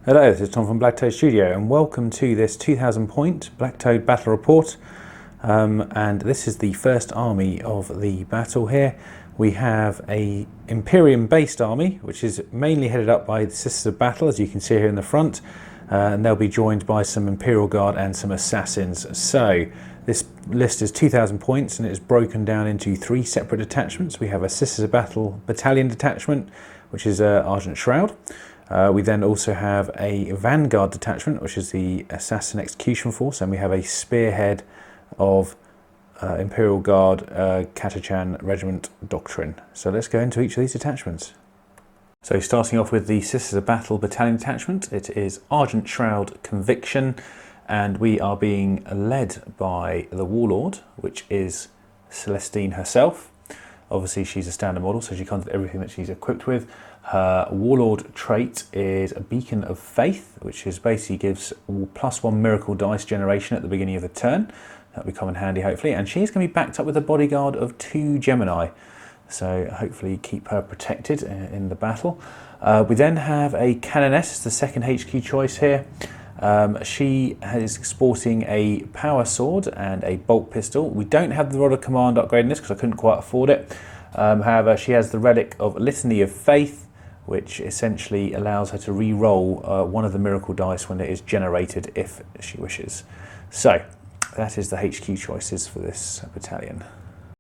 Hello, this is Tom from Blacktoad Studio and welcome to this 2000 point Blacktoad battle report. And this is the first army of the battle here. We have a Imperium based army which is mainly headed up by the Sisters of Battle, as you can see here in the front, and they'll be joined by some Imperial Guard and some Assassins. So this list is 2000 points and it is broken down into three separate detachments. We have a Sisters of Battle battalion detachment, which is Argent Shroud. We then also have a Vanguard detachment, which is the Assassin Execution Force, and we have a spearhead of Imperial Guard Katachan Regiment Doctrine. So let's go into each of these detachments. So starting off with the Sisters of Battle battalion detachment, it is Argent Shroud Conviction, and we are being led by the Warlord, which is Celestine herself. Obviously she's a standard model, so she comes with everything that she's equipped with. Her Warlord trait is a Beacon of Faith, which is basically gives +1 miracle dice generation at the beginning of the turn. That'll be come in handy hopefully. And she's going to be backed up with a bodyguard of 2 Gemini. So hopefully keep her protected in the battle. We then have a Canoness, the second HQ choice here. She is sporting a power sword and a bolt pistol. We don't have the Rod of Command upgrade in this because I couldn't quite afford it. However, she has the relic of Litany of Faith, which essentially allows her to re-roll one of the miracle dice when it is generated if she wishes. So that is the HQ choices for this battalion.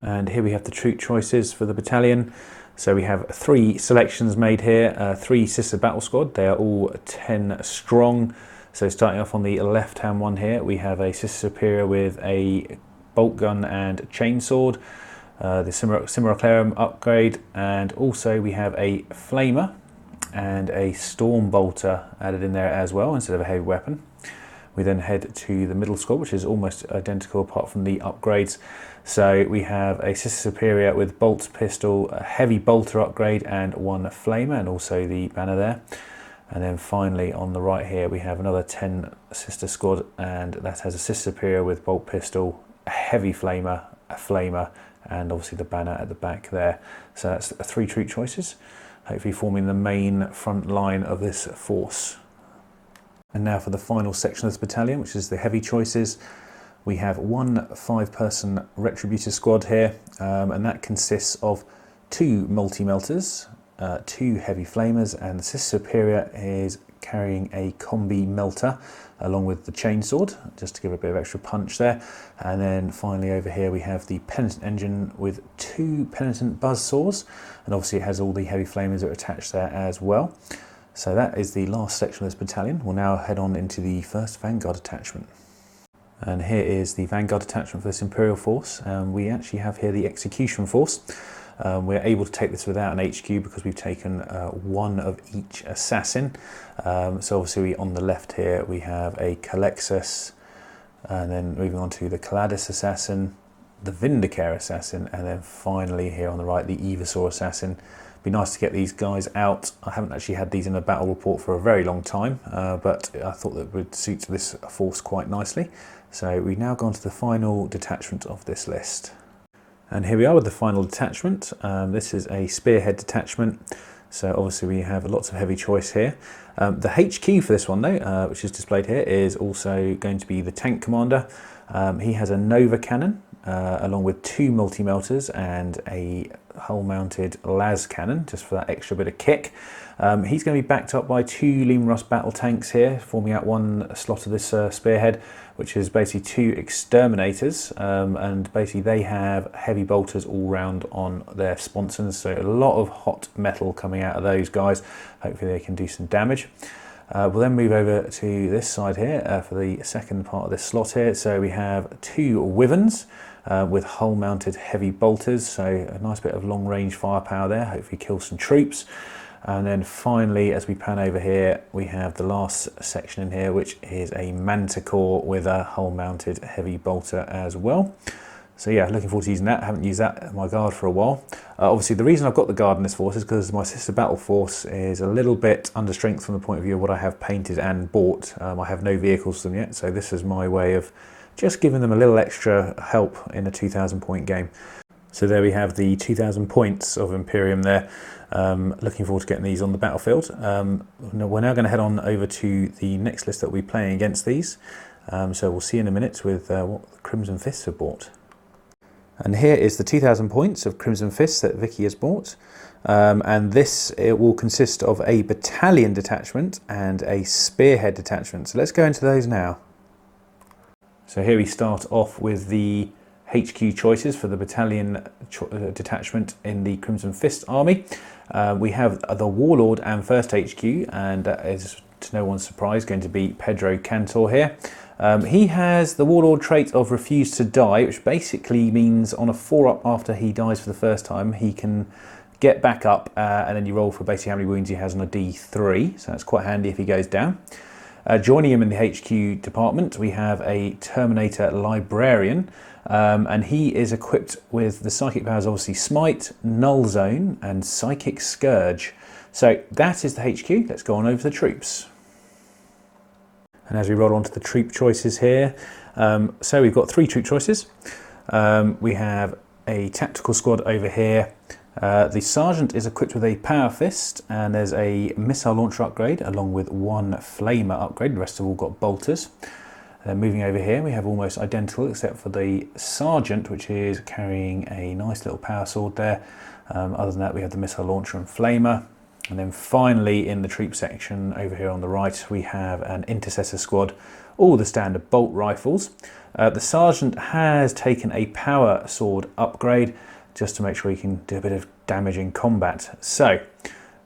And here we have the troop choices for the battalion. So we have 3 selections made here, 3 Sister Battle Squad. They are all 10 strong. So starting off on the left-hand one here, we have a Sister Superior with a bolt gun and chainsword, the Simulacrum upgrade, and also we have a Flamer and a Storm Bolter added in there as well instead of a heavy weapon. We then head to the middle squad, which is almost identical apart from the upgrades. So we have a Sister Superior with bolt pistol, a heavy bolter upgrade, and 1 Flamer, and also the banner there. And then finally on the right here we have another 10 Sister Squad, and that has a Sister Superior with bolt pistol, a heavy Flamer, a Flamer, and obviously the banner at the back there. So that's 3 troop choices, hopefully forming the main front line of this force. And now for the final section of this battalion, which is the heavy choices. We have 1 5-person Retributor squad here, and that consists of 2 multi-melters, 2 heavy flamers, and the Sister Superior is carrying a combi melter along with the chainsword, just to give a bit of extra punch there. And then finally over here we have the Penitent engine with 2 Penitent buzzsaws, and obviously it has all the heavy flamers that are attached there as well. So that is the last section of this battalion. We'll now head on into the first Vanguard attachment. And here is the Vanguard attachment for this Imperial force. We actually have here the Execution Force. We're able to take this without an HQ because we've taken 1 of each assassin. So obviously on the left here we have a Calexus, and then moving on to the Caladus assassin, the Vindicare assassin, and then finally here on the right the Evasaur assassin. Be nice to get these guys out. I haven't actually had these in a battle report for a very long time, but I thought that would suit this force quite nicely. So we now go on to the final detachment of this list. And here we are with the final detachment. This is a Spearhead detachment, so obviously we have lots of heavy choice here. The HQ for this one though, which is displayed here, is also going to be the Tank Commander. He has a Nova Cannon, along with 2 multi-melters and a hull-mounted las cannon, just for that extra bit of kick. He's going to be backed up by 2 Leman Russ battle tanks here, forming out 1 slot of this spearhead, which is basically 2 exterminators, and basically they have heavy bolters all round on their sponsons, so a lot of hot metal coming out of those guys. Hopefully they can do some damage. We'll then move over to this side here for the second part of this slot here. So we have 2 Wyverns with hull-mounted heavy bolters, so a nice bit of long-range firepower there, hopefully kill some troops. And then finally, as we pan over here, we have the last section in here, which is a Manticore with a hull-mounted heavy bolter as well. So yeah, looking forward to using that. I haven't used that in my guard for a while. Obviously, the reason I've got the guard in this force is because my Sister Battle force is a little bit under strength from the point of view of what I have painted and bought. I have no vehicles for them yet, so this is my way of just giving them a little extra help in a 2000 point game. So there we have the 2,000 points of Imperium there. Looking forward to getting these on the battlefield. We're now going to head on over to the next list that we'll be playing against these. So we'll see in a minute with what the Crimson Fists have bought. And here is the 2,000 points of Crimson Fists that Vicky has bought. And this, it will consist of a battalion detachment and a spearhead detachment. So let's go into those now. So here we start off with the HQ choices for the battalion detachment in the Crimson Fist army. We have the Warlord and First HQ, and that is, to no one's surprise, going to be Pedro Cantor here. He has the Warlord trait of Refuse to Die, which basically means on a 4-up after he dies for the first time, he can get back up, and then you roll for basically how many wounds he has on a D3, so that's quite handy if he goes down. Joining him in the HQ department, we have a Terminator Librarian, and he is equipped with the psychic powers, obviously Smite, Null Zone, and Psychic Scourge. So that is the HQ. Let's go on over to the troops. And as we roll on to the troop choices here, so we've got 3 troop choices. We have a tactical squad over here. The Sergeant is equipped with a Power Fist, and there's a missile launcher upgrade along with 1 flamer upgrade. The rest have all got bolters. Then moving over here, we have almost identical except for the Sergeant, which is carrying a nice little power sword there. Other than that, we have the missile launcher and flamer. And then finally in the troop section over here on the right, we have an Intercessor squad, all the standard bolt rifles. The Sergeant has taken a power sword upgrade just to make sure he can do a bit of damage in combat. So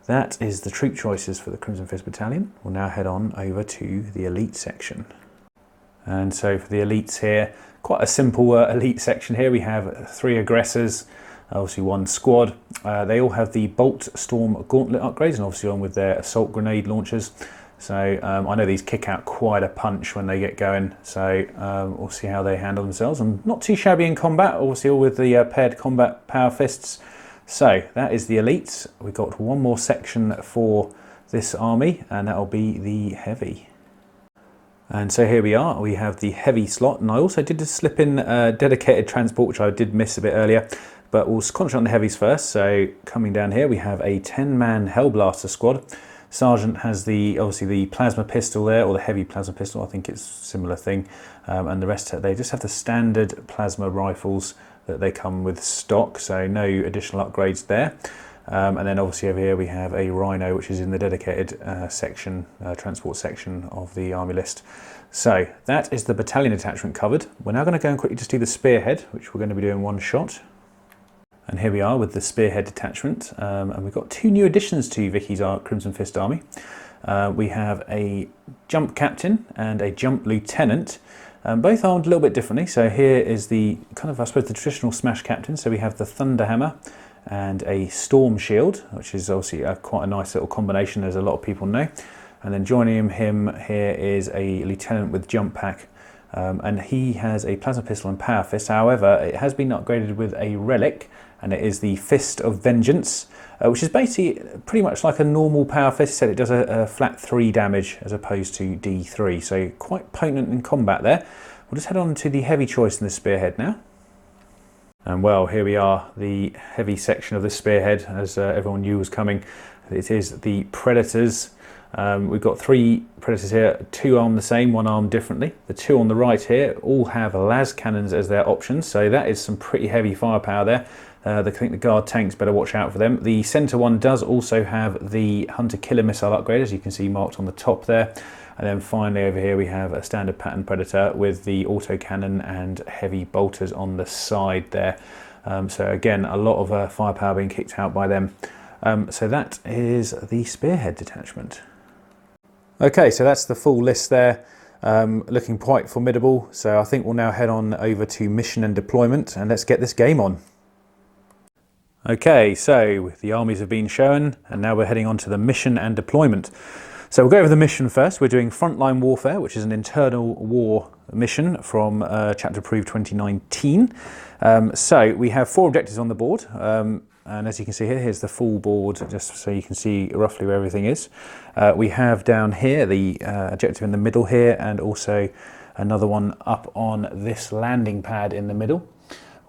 that is the troop choices for the Crimson Fist Battalion. We'll now head on over to the elite section. And so for the elites here, quite a simple elite section here. We have 3 aggressors, obviously 1 squad. They all have the Bolt Storm Gauntlet upgrades, and obviously on with their assault grenade launchers. So I know these kick out quite a punch when they get going, so we'll see how they handle themselves. And not too shabby in combat, obviously all with the paired combat power fists. So that is the elites. We've got 1 more section for this army, and that'll be the heavy. And so here we are, we have the heavy slot, and I also did just slip in dedicated transport, which I did miss a bit earlier, but we'll concentrate on the heavies first. So coming down here, we have a 10-man Hellblaster squad. Sergeant has obviously the plasma pistol there, or the heavy plasma pistol, I think it's a similar thing, and the rest, they just have the standard plasma rifles that they come with stock, so no additional upgrades there. And then obviously over here we have a Rhino, which is in the dedicated section, transport section of the army list. So that is the battalion attachment covered. We're now going to go and quickly just do the spearhead, which we're going to be doing 1 shot. And here we are with the spearhead detachment, and we've got 2 new additions to Vicky's Crimson Fist army. We have a jump captain and a jump lieutenant, both armed a little bit differently. So here is the kind of, I suppose, the traditional smash captain. So we have the Thunderhammer and a Storm Shield, which is obviously quite a nice little combination, as a lot of people know. And then joining him here is a lieutenant with jump pack, and he has a plasma pistol and power fist. However, it has been upgraded with a relic, and it is the Fist of Vengeance, which is basically pretty much like a normal power fist, except it does a flat 3 damage as opposed to D3, so quite potent in combat there. We'll just head on to the heavy choice in the spearhead now. And well, here we are, the heavy section of the spearhead, as everyone knew was coming. It is the Predators. We've got 3 Predators here, 2 armed the same, 1 armed differently. The 2 on the right here all have las cannons as their options, so that is some pretty heavy firepower there. I think the guard tanks better watch out for them. The centre one does also have the Hunter Killer missile upgrade, as you can see marked on the top there. And then finally over here we have a standard pattern Predator with the autocannon and heavy bolters on the side there. So again, a lot of firepower being kicked out by them. So that is the spearhead detachment. Okay, so that's the full list there, looking quite formidable. So I think we'll now head on over to mission and deployment, and let's get this game on. Okay, so the armies have been shown, and now we're heading on to the mission and deployment. So we'll go over the mission first. We're doing Frontline Warfare, which is an internal war mission from Chapter Approved 2019. So we have 4 objectives on the board. And as you can see here, here's the full board, just so you can see roughly where everything is. We have down here the objective in the middle here, and also another one up on this landing pad in the middle.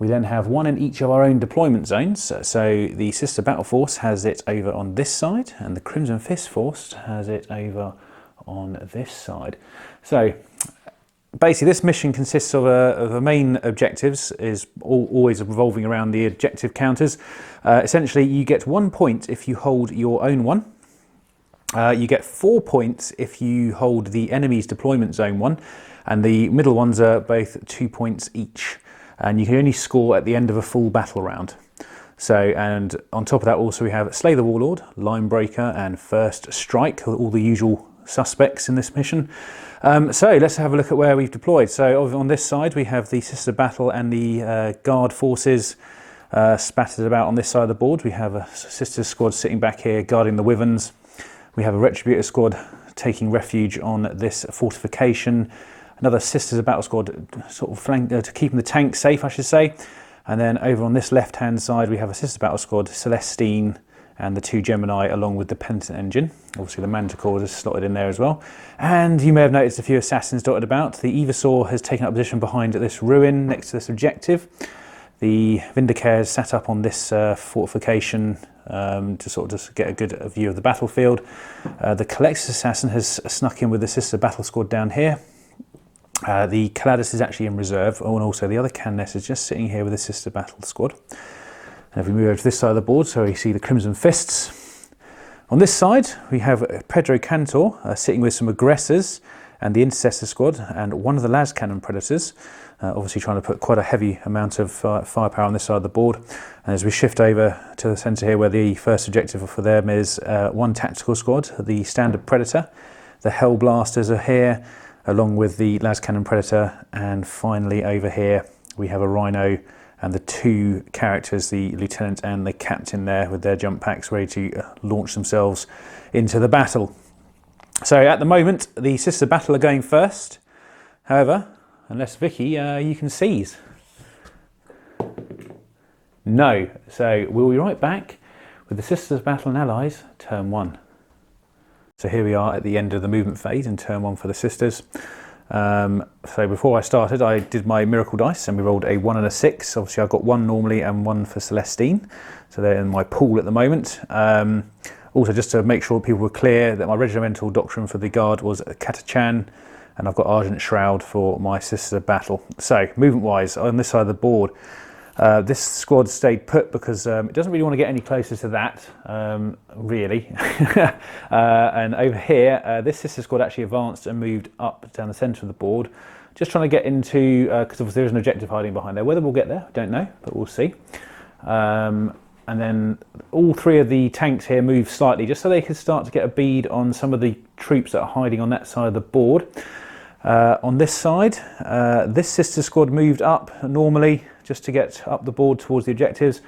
We then have one in each of our own deployment zones. So the Sister Battle Force has it over on this side, and the Crimson Fist Force has it over on this side. So basically this mission consists of a main objectives, is always revolving around the objective counters. Essentially you get 1 point if you hold your own one. You get 4 points if you hold the enemy's deployment zone one, and the middle ones are both 2 points each. And you can only score at the end of a full battle round. So, and on top of that also we have Slay the Warlord, Line Breaker and First Strike, all the usual suspects in this mission. So let's have a look at where we've deployed. So on this side we have the Sister Battle and the Guard forces spattered about on this side of the board. We have a Sister squad sitting back here guarding the Wyverns. We have a Retributor squad taking refuge on this fortification. Another Sisters of Battle squad sort of to keeping the tank safe, I should say. And then over on this left-hand side, we have a Sister Battle squad, Celestine, and the 2 Gemini, along with the Penitent Engine. Obviously, the Manticore is slotted in there as well. And you may have noticed a few assassins dotted about. The Evasaur has taken up position behind this ruin next to this objective. The Vindicare is sat up on this fortification to sort of just get a good view of the battlefield. The Collectus Assassin has snuck in with the Sister Battle squad down here. The Caladus is actually in reserve, and also the other Cannes is just sitting here with the Sister Battle squad. And if we move over to this side of the board, so we see the Crimson Fists. On this side, we have Pedro Cantor sitting with some Aggressors and the Intercessor squad, and one of the Las Cannon Predators, obviously trying to put quite a heavy amount of firepower on this side of the board. And as we shift over to the centre here, where the first objective for them is one tactical squad, the Standard Predator. The Hellblasters are here, along with the Las Cannon Predator, and finally over here we have a Rhino and the 2 characters, the Lieutenant and the Captain there with their jump packs ready to launch themselves into the battle. So at the moment the Sister Battle are going first. However, unless Vicky, you can seize. No, so we'll be right back with the Sisters Battle and Allies, turn 1. So here we are at the end of the movement phase in turn 1 for the Sisters. So before I started, I did my miracle dice and we rolled a 1 and a 6. Obviously I've got 1 normally and 1 for Celestine. So they're in my pool at the moment. Also just to make sure people were clear that my regimental doctrine for the Guard was Katachan, and I've got Argent Shroud for my Sister Battle. So movement wise, on this side of the board, this squad stayed put because it doesn't really want to get any closer to that, really. And over here, this Sister squad actually advanced and moved up down the centre of the board, just trying to get into, because obviously there's an objective hiding behind there. Whether we'll get there, I don't know, but we'll see. And then all 3 of the tanks here move slightly, just so they can start to get a bead on some of the troops that are hiding on that side of the board. On this side, this Sister squad moved up normally, just to get up the board towards the objectives.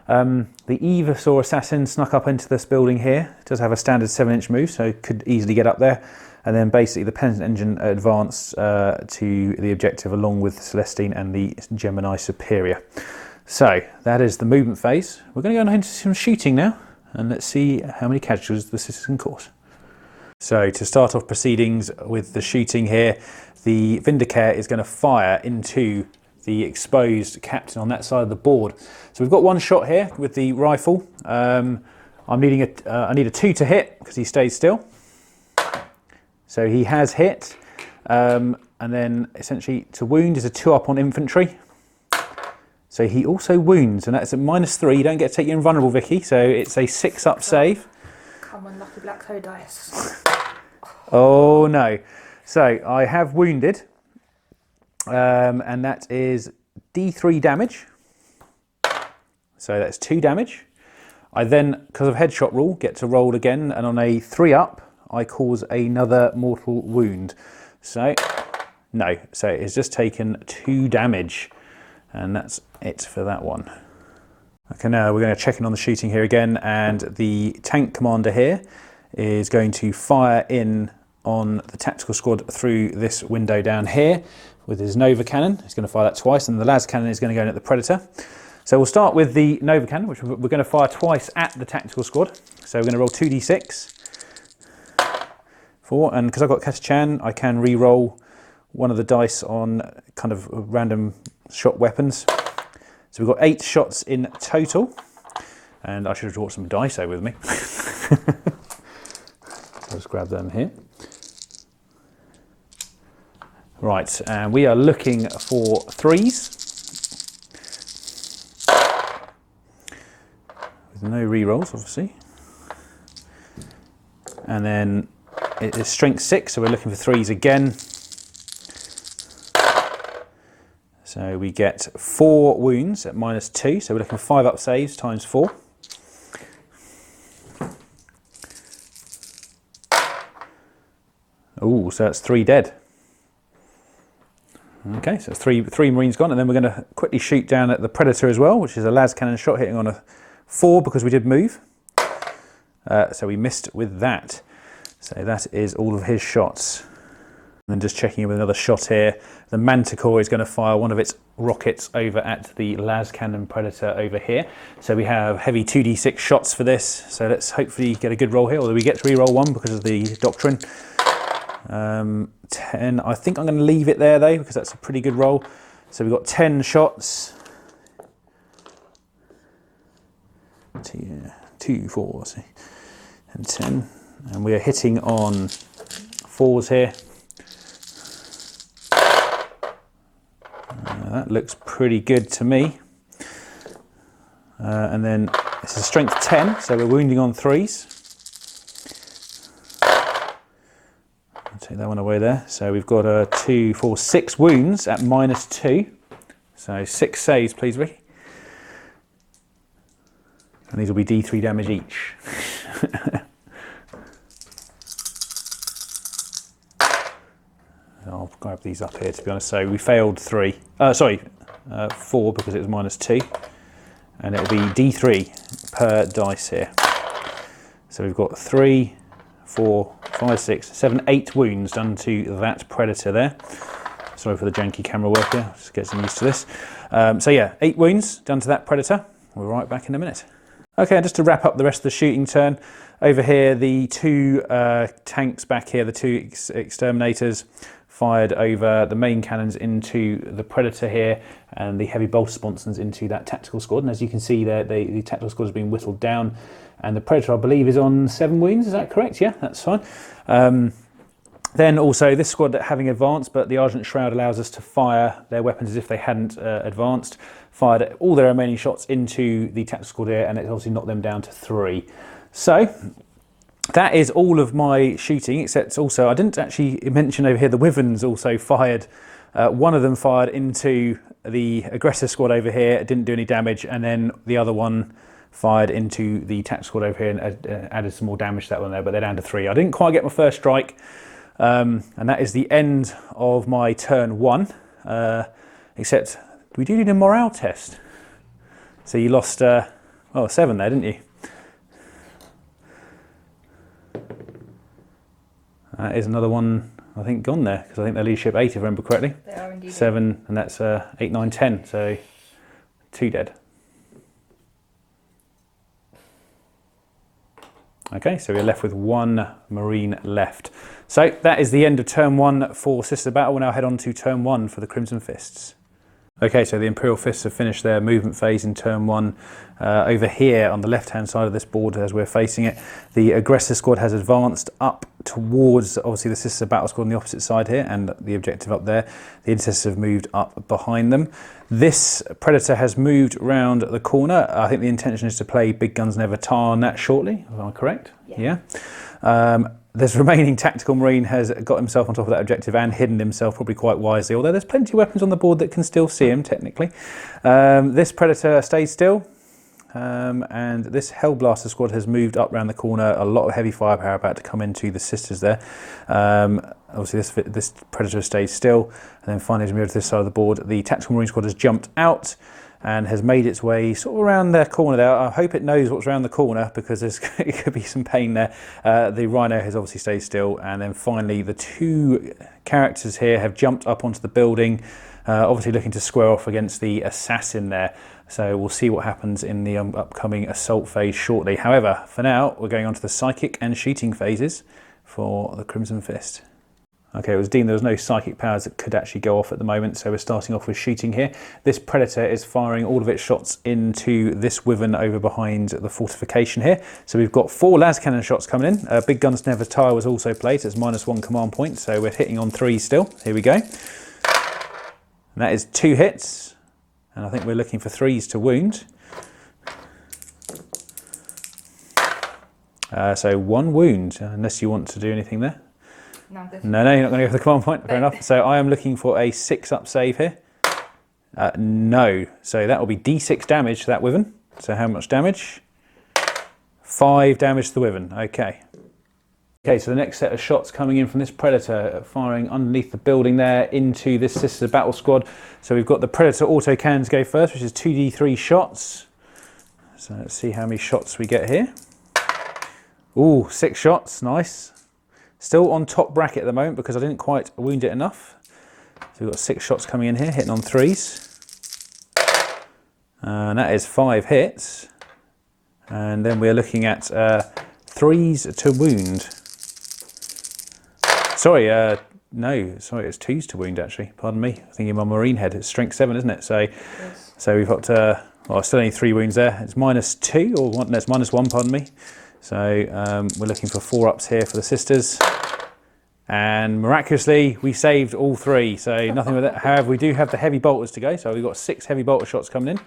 The Evasaur Assassin snuck up into this building here. It does have a standard 7-inch move, so it could easily get up there. And then basically the Penitent Engine advanced to the objective along with Celestine and the Gemini Superior. So that is the movement phase. We're going to go into some shooting now, and let's see how many casualties the Sisters can cause. So to start off proceedings with the shooting here, the Vindicare is going to fire into the exposed captain on that side of the board. So we've got 1 shot here with the rifle. I need a 2 to hit because he stays still. So he has hit. And then essentially to wound is a 2 up on infantry. So he also wounds, and that's at -3. You don't get to take your invulnerable, Vicky. So it's a 6 up save. Come on, lucky Blacktoad dice. Oh no. So I have wounded. And that is D3 damage. So that's 2 damage. I then, because of headshot rule, get to roll again, and on a 3 up, I cause another mortal wound. So, no, so it's just taken 2 damage, and that's it for that one. Okay, now we're going to check in on the shooting here again, and the tank commander here is going to fire in on the tactical squad through this window down here with his Nova Cannon. He's going to fire that twice, and the Las Cannon is going to go in at the Predator. So we'll start with the Nova Cannon, which we're going to fire twice at the tactical squad. So we're going to roll 2d6. 4, and because I've got Katachan, I can re-roll one of the dice on kind of random shot weapons. So we've got 8 shots in total. And I should have brought some dice with me. I'll just grab them here. Right, and we are looking for 3s. With no re-rolls, obviously. And then it is strength 6, so we're looking for 3s again. So we get 4 wounds at -2, so we're looking for 5 up saves times 4. Oh, so that's 3 dead. Okay, so three Marines gone, and then we're going to quickly shoot down at the Predator as well, which is a las cannon shot hitting on a 4 because we did move. So we missed with that. So that is all of his shots. And then just checking in with another shot here. The Manticore is going to fire one of its rockets over at the las cannon Predator over here. So we have heavy 2d6 shots for this. So let's hopefully get a good roll here, although we get to re-roll 1 because of the doctrine. 10. I think I'm going to leave it there though, because that's a pretty good roll. So we've got 10 shots. 2, 4, and 10. And we are hitting on 4s here. That looks pretty good to me. And then this is strength 10, so we're wounding on 3s. Take that one away there. So we've got 2, 4, 6 wounds at -2. So 6 saves, please, Ricky. And these will be D3 damage each. I'll grab these up here, to be honest. So we failed 4 because it was -2. And it'll be D3 per dice here. So we've got 3, 4, 5, 6, 7, 8 wounds done to that Predator there. Sorry for the janky camera work here, just getting used to this. So yeah, 8 wounds done to that Predator. We'll be right back in a minute. Okay, and just to wrap up the rest of the shooting turn, over here the 2 tanks back here, the 2 exterminators, fired over the main cannons into the Predator here, and the heavy bolter sponsons into that tactical squad. And as you can see there, the tactical squad has been whittled down, and the Predator, I believe, is on 7 wounds. Is that correct? Yeah, that's fine. Then also this squad having advanced, but the Argent Shroud allows us to fire their weapons as if they hadn't advanced. Fired all their remaining shots into the tactical squad here, and it's obviously knocked them down to 3. So that is all of my shooting, except also I didn't actually mention over here the Wyverns also fired. One of them fired into the aggressor squad over here, it didn't do any damage, and then the other one fired into the tactical squad over here and added some more damage to that one there, but they're down to 3. I didn't quite get my first strike, and that is the end of my turn 1, except we do need a morale test. So you lost 7 there, didn't you? That is another one, I think, gone there, because I think they're leadership 8, if I remember correctly. They are indeed. 7, and that's 8, 9, 10, so 2 dead. Okay, so we're left with 1 Marine left. So that is the end of turn 1 for Sister Battle. We'll now head on to turn 1 for the Crimson Fists. Okay, so the Imperial Fists have finished their movement phase in turn 1. Over here on the left-hand side of this board as we're facing it, the aggressor squad has advanced up towards, obviously, the Sister Battle squad on the opposite side here, and the objective up there. The Intercessors have moved up behind them. This Predator has moved round the corner. I think the intention is to play Big Guns Never Tar on that shortly. Am I correct? Yeah. This remaining tactical Marine has got himself on top of that objective and hidden himself probably quite wisely, although there's plenty of weapons on the board that can still see him technically. This Predator stays still, and this Hellblaster squad has moved up around the corner. A lot of heavy firepower about to come into the Sisters there. Obviously this Predator stays still, and then finally as we move to this side of the board, the tactical Marine squad has jumped out and has made its way sort of around the corner there. I hope it knows what's around the corner, because it could be some pain there. The Rhino has obviously stayed still, and then finally the 2 characters here have jumped up onto the building, obviously looking to square off against the Assassin there. So we'll see what happens in the upcoming assault phase shortly. However, for now, we're going on to the psychic and shooting phases for the Crimson Fist. Okay, it was deemed there was no psychic powers that could actually go off at the moment, so we're starting off with shooting here. This Predator is firing all of its shots into this Wyvern over behind the fortification here. So we've got 4 las cannon shots coming in. Big Guns Never Tire was also played, so it's -1 command point, so we're hitting on 3 still. Here we go. And that is 2 hits, and I think we're looking for 3s to wound. So 1 wound, unless you want to do anything there. No, I'm good. No, you're not going to go for the command point. Fair enough. So I am looking for a 6-up save here. No. So that will be D6 damage to that Wyvern. So how much damage? 5 damage to the Wyvern. Okay. Okay, so the next set of shots coming in from this Predator, firing underneath the building there into this sister battle squad. So we've got the Predator auto cannons go first, which is 2d3 shots. So let's see how many shots we get here. Ooh, 6 shots. Nice. Still on top bracket at the moment because I didn't quite wound it enough. So we've got 6 shots coming in here, hitting on 3s. And that is 5 hits. And then we're looking at 3s to wound. Sorry, it's 2s to wound actually. Pardon me. I'm thinking my Marine head. It's strength 7, isn't it? So, Yes. So we've got, well, still only 3 wounds there. It's -2 or one, no, it's -1, pardon me. So we're looking for 4-ups here for the sisters. And miraculously, we saved all 3. So nothing with that. However, we do have the heavy bolters to go. So we've got 6 heavy bolter shots coming in.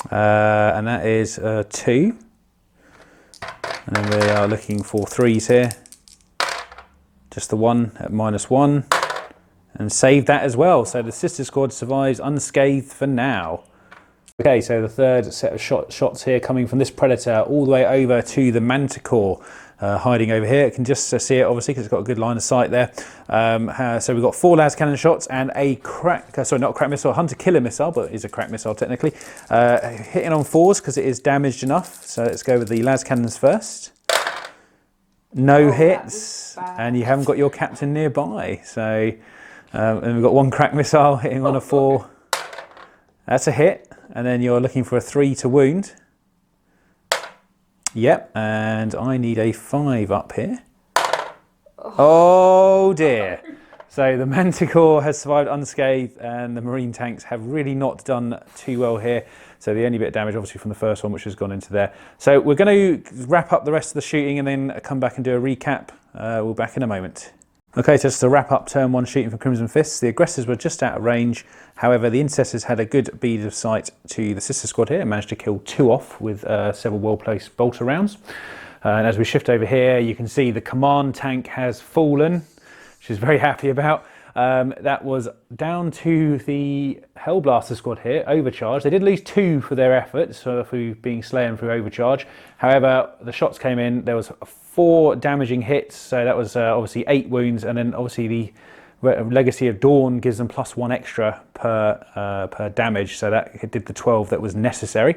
And that is 2. And then we are looking for 3s here. Just the 1 at -1. And saved that as well. So the sister squad survives unscathed for now. Okay, so the third set of shots here coming from this Predator all the way over to the Manticore hiding over here. You can just see it obviously because it's got a good line of sight there. So we've got 4 las cannon shots and a not a crack missile, a hunter killer missile, but it is a crack missile technically. Hitting on 4s because it is damaged enough. So let's go with the las cannons first. No hits, and you haven't got your captain nearby. So and we've got 1 crack missile hitting on a 4. That's a hit. And then you're looking for a 3 to wound. Yep, and I need a 5 up here. Oh dear. So the Manticore has survived unscathed and the Marine tanks have really not done too well here. So the only bit of damage obviously from the first one which has gone into there. So we're going to wrap up the rest of the shooting and then come back and do a recap. We'll be back in a moment. Okay, so just to wrap up turn 1 shooting for Crimson Fists, the aggressors were just out of range. However, the intercessors had a good bead of sight to the sister squad here and managed to kill 2 off with several well-placed bolter rounds. And as we shift over here, you can see the command tank has fallen, which is very happy about. That was down to the Hellblaster squad here, overcharge. They did lose 2 for their efforts, through being slain through overcharge. However, the shots came in, there was 4 damaging hits, so that was obviously 8 wounds, and then obviously the Legacy of Dawn gives them +1 extra per damage, so that did the 12 that was necessary.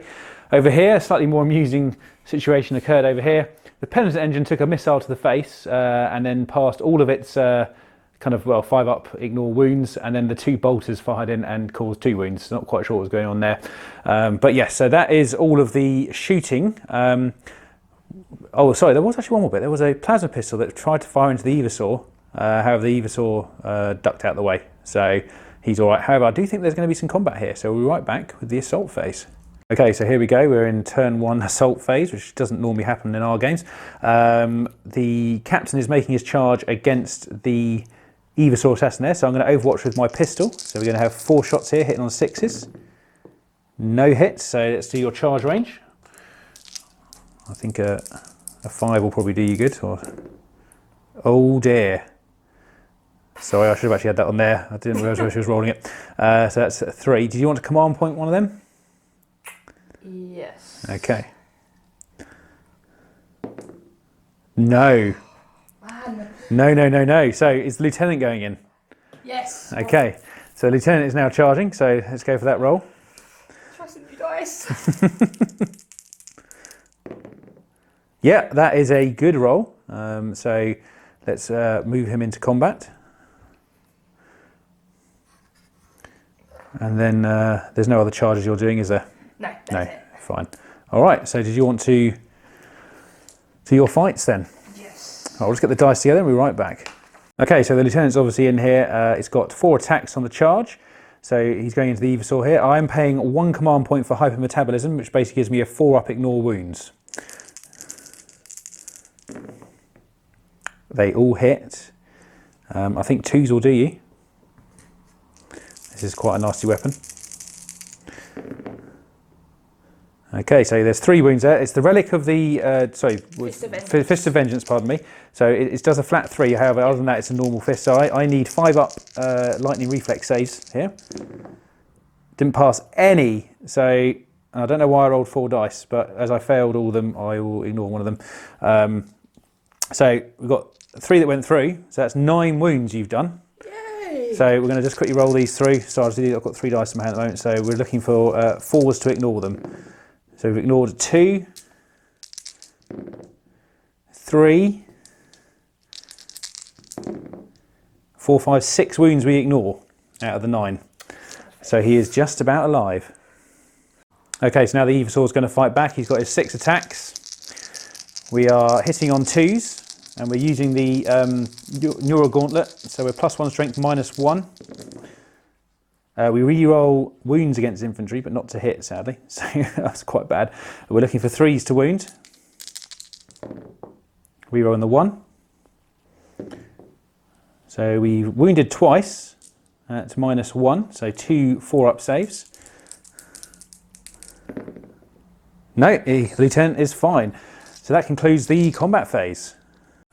Over here, a slightly more amusing situation occurred over here. The Penitent engine took a missile to the face and then passed all of its 5-up ignore wounds, and then the 2 bolters fired in and caused 2 wounds. Not quite sure what was going on there. But yes, so that is all of the shooting. Oh, sorry, there was actually one more bit. There was a plasma pistol that tried to fire into the Evasaur. However, the Evasaur ducked out the way, so he's all right. However, I do think there's going to be some combat here, so we'll be right back with the assault phase. Okay, so here we go. We're in turn 1 assault phase, which doesn't normally happen in our games. The captain is making his charge against the Evasaur assassin there, so I'm going to overwatch with my pistol. So we're going to have 4 shots here, hitting on 6s. No hits, so let's do your charge range. I think a 5 will probably do you good. Oh dear. Sorry, I should have actually had that on there. I didn't realise where she was rolling it. So that's a 3. Did you want to command point one of them? Yes. Okay. No. Man. No. So is the lieutenant going in? Yes. Okay. So the lieutenant is now charging. So let's go for that roll. Trusting you guys. Yeah, that is a good roll. So let's move him into combat. And then there's no other charges you're doing, is there? No. No, fine. All right, so did you want to to your fights then. Yes. I'll just get the dice together and we'll be right back. Okay, so the lieutenant's obviously in here. It's got 4 attacks on the charge. So he's going into the Evasaur here. I'm paying 1 command point for hypermetabolism, which basically gives me a 4-up ignore wounds. They all hit. I think 2s will do you. This is quite a nasty weapon. Okay, so there's 3 wounds there. It's the relic of the, Fist of Vengeance, pardon me. So it does a flat 3, however, other than that, it's a normal fist. So I need 5-up lightning reflex saves here. Didn't pass any, so I don't know why I rolled 4 dice, but as I failed all of them, I will ignore one of them. So we've got 3 that went through, so that's 9 wounds you've done. Yay! So we're going to just quickly roll these through. So I've got 3 dice in my hand at the moment, so we're looking for 4s to ignore them. So we've ignored 2, 3, 4, 5, 6 wounds we ignore out of the 9. So he is just about alive. Okay, so now the Evasaur is going to fight back. He's got his 6 attacks. We are hitting on 2s, and we're using the Neural Gauntlet. So we're +1 strength, -1. We re-roll wounds against infantry, but not to hit, sadly. So that's quite bad. We're looking for 3s to wound. Re-roll in the 1. So we wounded twice at -1, so 2 4-up saves. No, the lieutenant is fine. So that concludes the combat phase.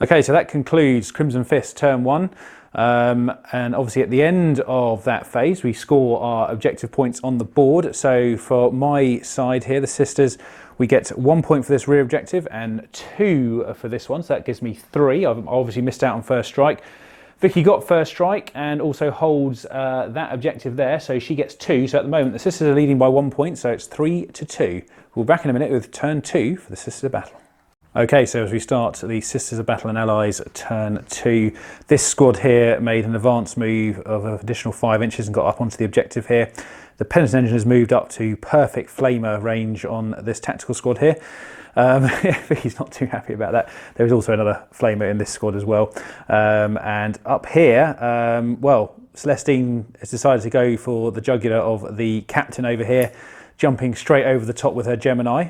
Okay, so that concludes Crimson Fist turn 1. And obviously at the end of that phase, we score our objective points on the board. So for my side here, the sisters, we get 1 point for this rear objective and 2 for this one. So that gives me 3. I've obviously missed out on first strike. Vicky got first strike and also holds that objective there, so she gets 2. So at the moment, the sisters are leading by 1 point, so it's 3-2. We'll be back in a minute with turn 2 for the Sisters of Battle. Okay, so as we start the Sisters of Battle and Allies turn 2, this squad here made an advance move of an additional 5 inches and got up onto the objective here. The Penitent Engine has moved up to perfect flamer range on this tactical squad here. He's not too happy about that. There is also another flamer in this squad as well. And up here, well, Celestine has decided to go for the jugular of the captain over here, jumping straight over the top with her Gemini.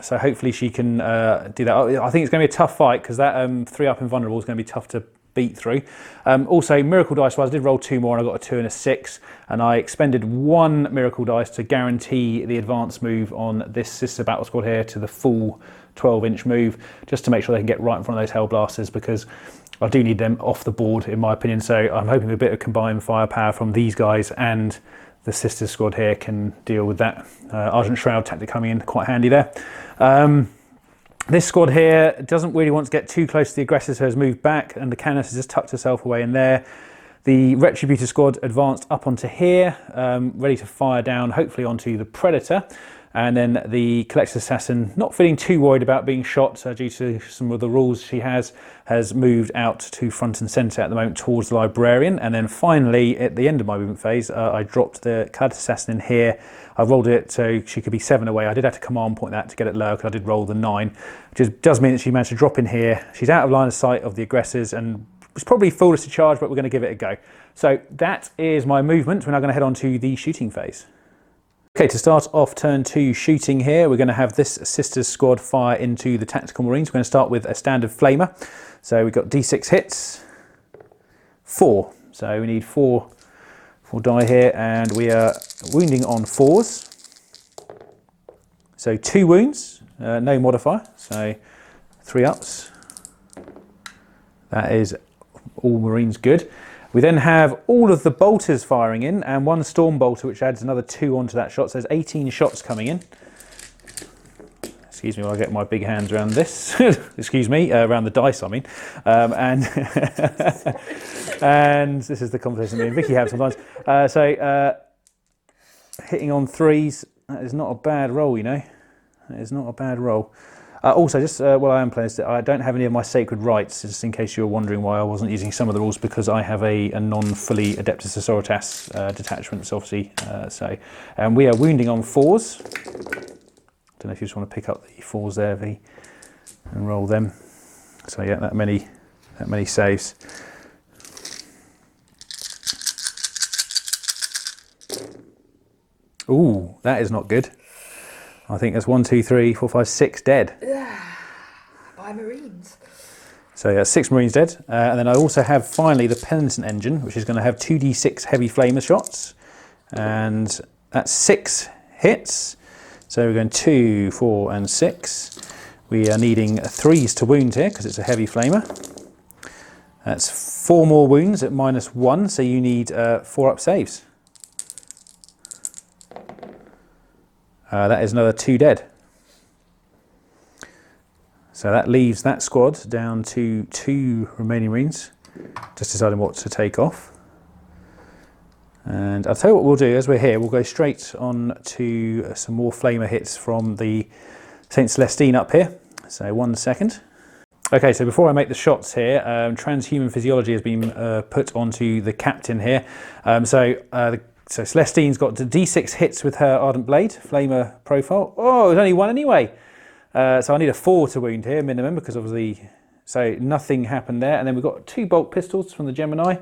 So hopefully she can do that. I think it's going to be a tough fight because that 3-up invulnerable is going to be tough to beat through. Also, miracle dice wise, I did roll 2 more and I got a 2 and a 6, and I expended 1 miracle dice to guarantee the advance move on this Sister Battle Squad here to the full 12-inch move, just to make sure they can get right in front of those Hellblasters, because I do need them off the board in my opinion. So I'm hoping a bit of combined firepower from these guys and the Sisters squad here can deal with that. Argent Shroud tactic coming in quite handy there. This squad here doesn't really want to get too close to the aggressors, so has moved back, and the Canis has just tucked herself away in there. The Retributor squad advanced up onto here, ready to fire down, hopefully onto the Predator. And then the Collector's Assassin, not feeling too worried about being shot due to some of the rules she has moved out to front and centre at the moment towards the Librarian. And then finally, at the end of my movement phase, I dropped the Collector's Assassin in here. I rolled it so she could be 7 away. I did have to command point that to get it lower because I did roll the 9, which does mean that she managed to drop in here. She's out of line of sight of the aggressors and was probably foolish to charge, but we're going to give it a go. So that is my movement. We're now going to head on to the shooting phase. Okay, to start off turn 2 shooting here, we're going to have this Sisters squad fire into the Tactical Marines. We're going to start with a standard flamer. So we've got D6 hits, 4. So we need 4 die here, and we are wounding on 4s. So 2 wounds, no modifier, so 3 ups. That is all Marines good. We then have all of the bolters firing in and 1 storm bolter, which adds another 2 onto that shot. So there's 18 shots coming in. Excuse me while I get my big hands around this. Excuse me, around the dice, I mean. And this is the conversation me and Vicky have sometimes. Hitting on 3s, that is not a bad roll, you know. That is not a bad roll. Also, just while I am playing this, I don't have any of my sacred rights, just in case you were wondering why I wasn't using some of the rules, because I have a non-fully Adeptus Sororitas detachment, obviously. And we are wounding on 4s. Don't know if you just want to pick up the 4s there, V. and roll them. So yeah, that many saves. Ooh, that is not good. I think there's 1, 2, 3, 4, 5, 6 dead. By Marines. So yeah, 6 Marines dead. And then I also have finally the Penitent Engine, which is going to have 2d6 heavy flamer shots. And that's 6 hits. So we're going 2, 4, and 6. We are needing 3s to wound here because it's a heavy flamer. That's 4 more wounds at -1, so you need 4 up saves. That is another 2 dead. So that leaves that squad down to 2 remaining Marines, just deciding what to take off. And I'll tell you what we'll do as we're here, we'll go straight on to some more flamer hits from the St. Celestine up here. So 1 second. Okay, so before I make the shots here, transhuman physiology has been put onto the captain here. So Celestine's got the D6 hits with her Ardent Blade, flamer profile. Oh, there's only 1 anyway. So I need a 4 to wound here, minimum, because obviously, so nothing happened there. And then we've got 2 bolt pistols from the Gemini.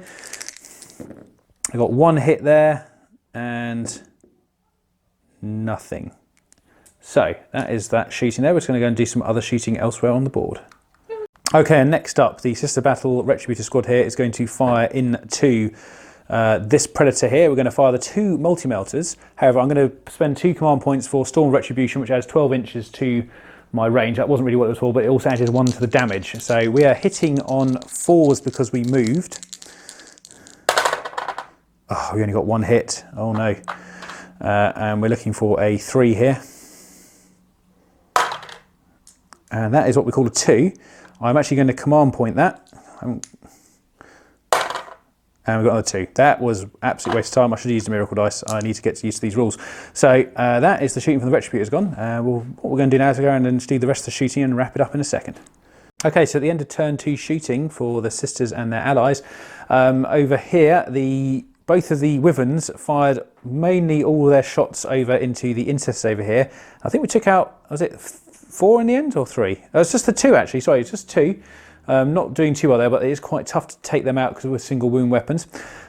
I got 1 hit there and nothing. So that is that shooting there. We're just going to go and do some other shooting elsewhere on the board. Okay, and next up, the Sister Battle Retributor squad here is going to fire into this Predator here. We're going to fire the 2 multi-melters. However, I'm going to spend 2 command points for Storm Retribution, which adds 12 inches to my range. That wasn't really what it was for, but it also adds 1 to the damage. So we are hitting on 4s because we moved. Oh, we only got 1 hit. Oh no. And we're looking for a 3 here. And that is what we call a 2. I'm actually going to command point that. And we've got another 2. That was absolute waste of time. I should have used the miracle dice. I need to get used to these rules. So that is the shooting from the Retributor's gone. What we're going to do now is go around and do the rest of the shooting and wrap it up in a second. Okay, so at the end of turn 2 shooting for the Sisters and their allies, over here, both of the Wyverns fired mainly all their shots over into the Incestors over here. I think we took out, was it 4 in the end or 3? It was just the 2 actually, sorry, it's just 2. Not doing too well there, but it is quite tough to take them out because we're single wound weapons.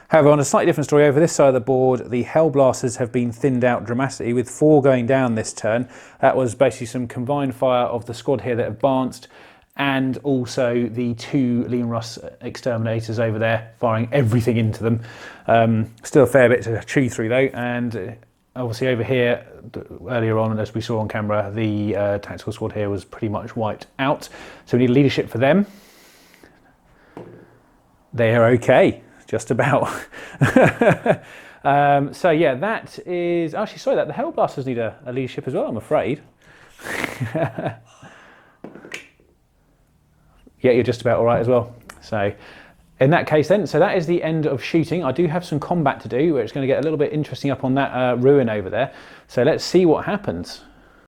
However, on a slightly different story, over this side of the board, the Hellblasters have been thinned out dramatically with 4 going down this turn. That was basically some combined fire of the squad here that advanced, and also the 2 Lean Russ exterminators over there firing everything into them. Still a fair bit to chew through though, and obviously over here, earlier on, as we saw on camera, the tactical squad here was pretty much wiped out. So we need leadership for them. They are okay, just about. So yeah, that is, actually sorry, the Hellblasters need a leadership as well, I'm afraid. Yeah, you're just about all right as well. So in that case then, so that is the end of shooting. I do have some combat to do, where it's going to get a little bit interesting up on that ruin over there. So let's see what happens.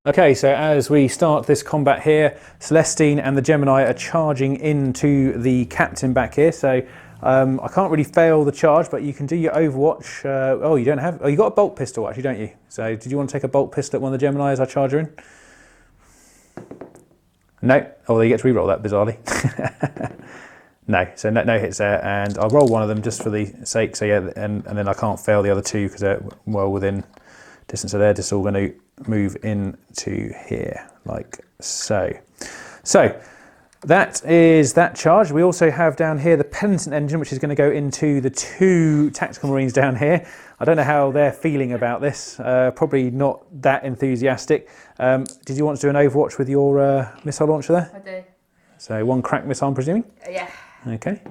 Okay, so as we start this combat here, Celestine and the Gemini are charging into the captain back here. So I can't really fail the charge, but you can do your Overwatch. Oh, you don't have, oh, you got a bolt pistol actually, don't you? So did you want to take a bolt pistol at one of the Gemini as I charge her in? No. Oh, you get to re-roll that bizarrely. No, so no hits there, and I'll roll one of them just for the sake. So yeah, and then I can't fail the other 2 because they're well within distance. So they're just all going to move into here like so. So that is that charge. We also have down here the Penitent Engine, which is going to go into the 2 Tactical Marines down here. I don't know how they're feeling about this. Probably not that enthusiastic. Did you want to do an Overwatch with your missile launcher there? I do. So 1 crack missile, I'm presuming? Yeah. Okay.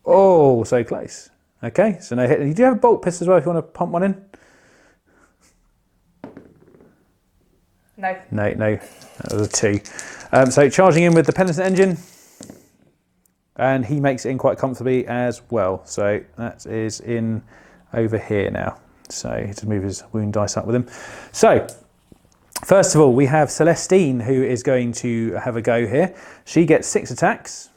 Oh, so close. Okay, so no hit. You do have a bolt pistol as well if you want to pump one in? No. No, that was a 2. So charging in with the Penitent Engine, and he makes it in quite comfortably as well. So that is in over here now. So he has to move his wound dice up with him. So first of all, we have Celestine, who is going to have a go here. She gets 6 attacks,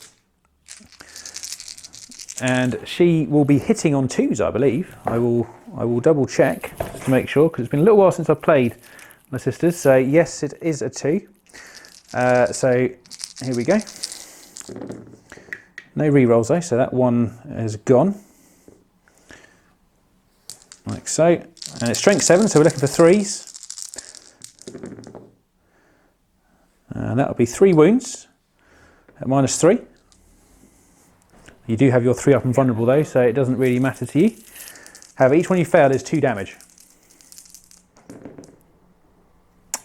and she will be hitting on 2s, I believe. I will double check to make sure, because it's been a little while since I've played my Sisters. So yes, it is a 2. So here we go. No re-rolls though, so that one is gone. Like so. And it's strength 7, so we're looking for 3s. And that would be 3 wounds at -3. You do have your 3 up and vulnerable though, so it doesn't really matter to you. However, each one you fail is 2 damage.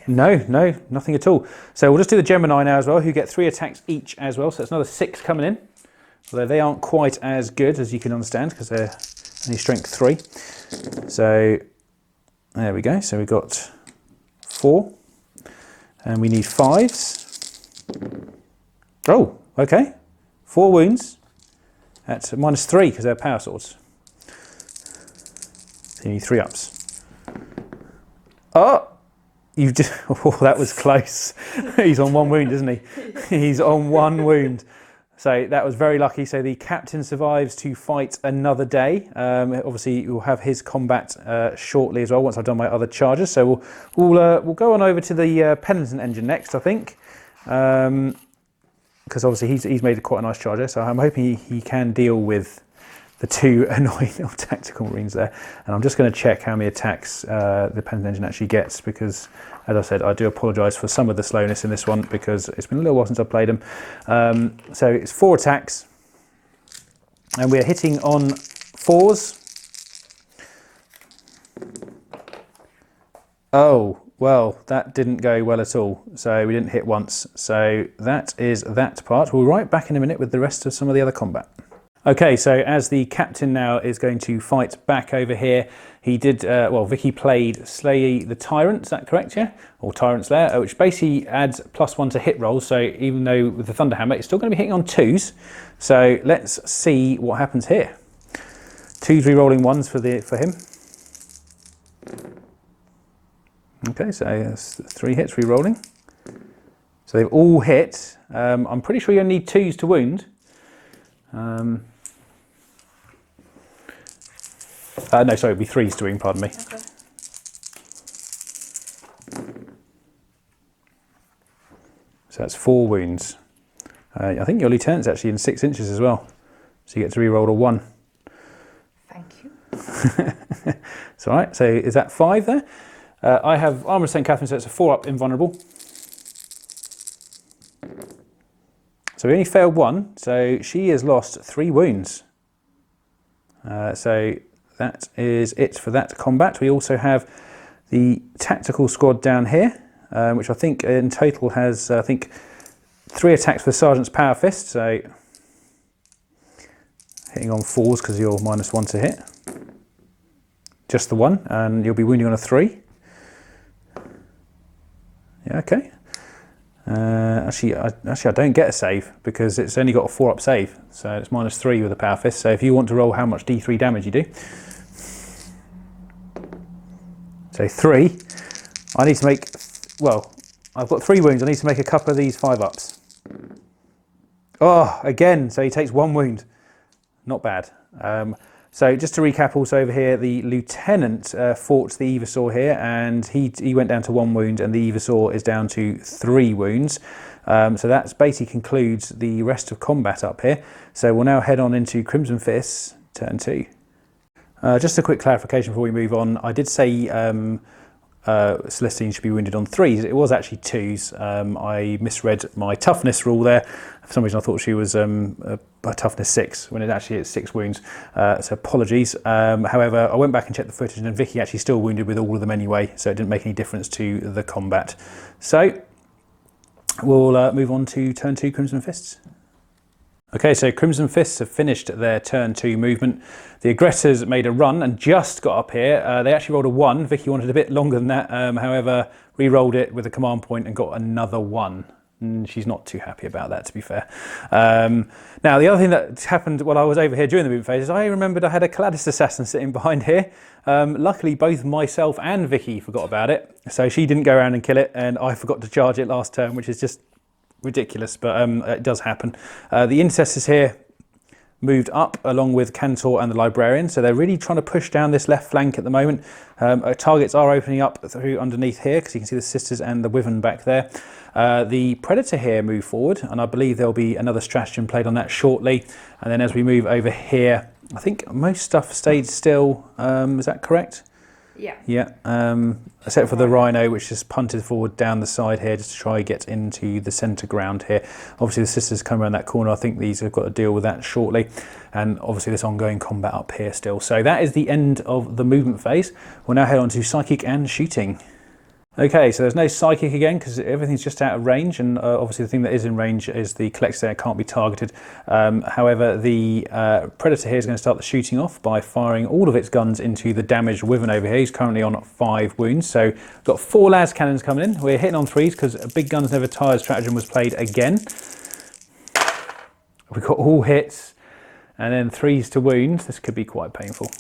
No, nothing at all. So we'll just do the Gemini now as well, who get 3 attacks each as well. So it's another 6 coming in. Although they aren't quite as good as you can understand because they're only strength 3. So there we go. So we've got 4. And we need 5s. Oh, okay. 4 wounds at -3 because they're power swords. So you need 3 ups. Oh! Oh, that was close. He's on 1 wound, isn't he? He's on 1 wound. So that was very lucky. So the captain survives to fight another day. Obviously, we'll have his combat shortly as well once I've done my other charges. So we'll go on over to the penitent engine next, I think, because obviously he's made quite a nice charger. So I'm hoping he can deal with the 2 annoying little tactical marines there. And I'm just going to check how many attacks the penitent engine actually gets, because as I said, I do apologise for some of the slowness in this one because it's been a little while since I played him. So it's 4 attacks and we're hitting on 4s. Oh, well, that didn't go well at all. So we didn't hit once. So that is that part. We'll be right back in a minute with the rest of some of the other combat. Okay, so as the captain now is going to fight back over here, he did, well, Vicky played Slay the Tyrant, is that correct, yeah? Or Tyrant Slayer, which basically adds +1 to hit rolls, so even though with the Thunderhammer, it's still going to be hitting on 2s. So let's see what happens here. 2s re-rolling 1s for him. Okay, so that's 3 hits re-rolling. So they've all hit. I'm pretty sure you only need 2s to wound. No, sorry, it'd be 3s to wound, pardon me. Okay. So that's 4 wounds. I think your lieutenant's actually in 6 inches as well. So you get to re-roll a 1. Thank you. It's all right. So is that 5 there? I have Armour of St. Catherine, so it's a 4 up invulnerable. So we only failed 1, so she has lost 3 wounds. So that is it for that combat. We also have the tactical squad down here, which I think in total has, I think, 3 attacks with Sergeant's Power Fist, so hitting on 4s because you're -1 to hit. Just the 1, and you'll be wounding on a 3. Yeah, okay. Actually, I don't get a save because it's only got a 4 up save, so it's -3 with a Power Fist. So if you want to roll how much D3 damage you do, so 3, I need to make, well, I've got 3 wounds, I need to make a couple of these 5 ups. Oh, again, so he takes 1 wound. Not bad. So just to recap also over here, the lieutenant fought the Evasaur here, and he went down to 1 wound, and the Evasaur is down to 3 wounds. So that basically concludes the rest of combat up here. So we'll now head on into Crimson Fists, turn 2. Just a quick clarification before we move on. I did say Celestine should be wounded on 3s. It was actually 2s. I misread my toughness rule there. For some reason I thought she was a toughness 6 when it actually is 6 wounds. So apologies. However, I went back and checked the footage, and Vicky actually still wounded with all of them anyway, so it didn't make any difference to the combat. So we'll move on to turn 2 Crimson Fists. Okay, so Crimson Fists have finished their turn 2 movement. The aggressors made a run and just got up here. They actually rolled a 1. Vicky wanted a bit longer than that, however, re-rolled it with a command point and got another 1. And she's not too happy about that, to be fair. Now, the other thing that happened while I was over here during the movement phase is I remembered I had a Caladus assassin sitting behind here. Luckily, both myself and Vicky forgot about it. So she didn't go around and kill it, and I forgot to charge it last turn, which is just ridiculous, but it does happen. The intercessors here moved up along with Cantor and the Librarian. So they're really trying to push down this left flank at the moment. Targets are opening up through underneath here because you can see the Sisters and the Wyvern back there. The Predator here move forward, and I believe there'll be another stratagem played on that shortly. And then as we move over here, I think most stuff stayed still. Is that correct? Yeah. Yeah, except for the Rhino, which is punted forward down the side here just to try and get into the centre ground here. Obviously the Sisters come around that corner. I think these have got to deal with that shortly. And obviously this ongoing combat up here still. So that is the end of the movement phase. We'll now head on to Psychic and Shooting. Okay, so there's no Psychic again because everything's just out of range, and obviously the thing that is in range is the Collector there, can't be targeted. However, the Predator here is going to start the shooting off by firing all of its guns into the damaged Wyvern over here. He's currently on 5 wounds, so we've got 4 las cannons coming in. We're hitting on 3s because Big Guns Never Tire stratagem was played again. We've got all hits, and then 3s to wounds. This could be quite painful.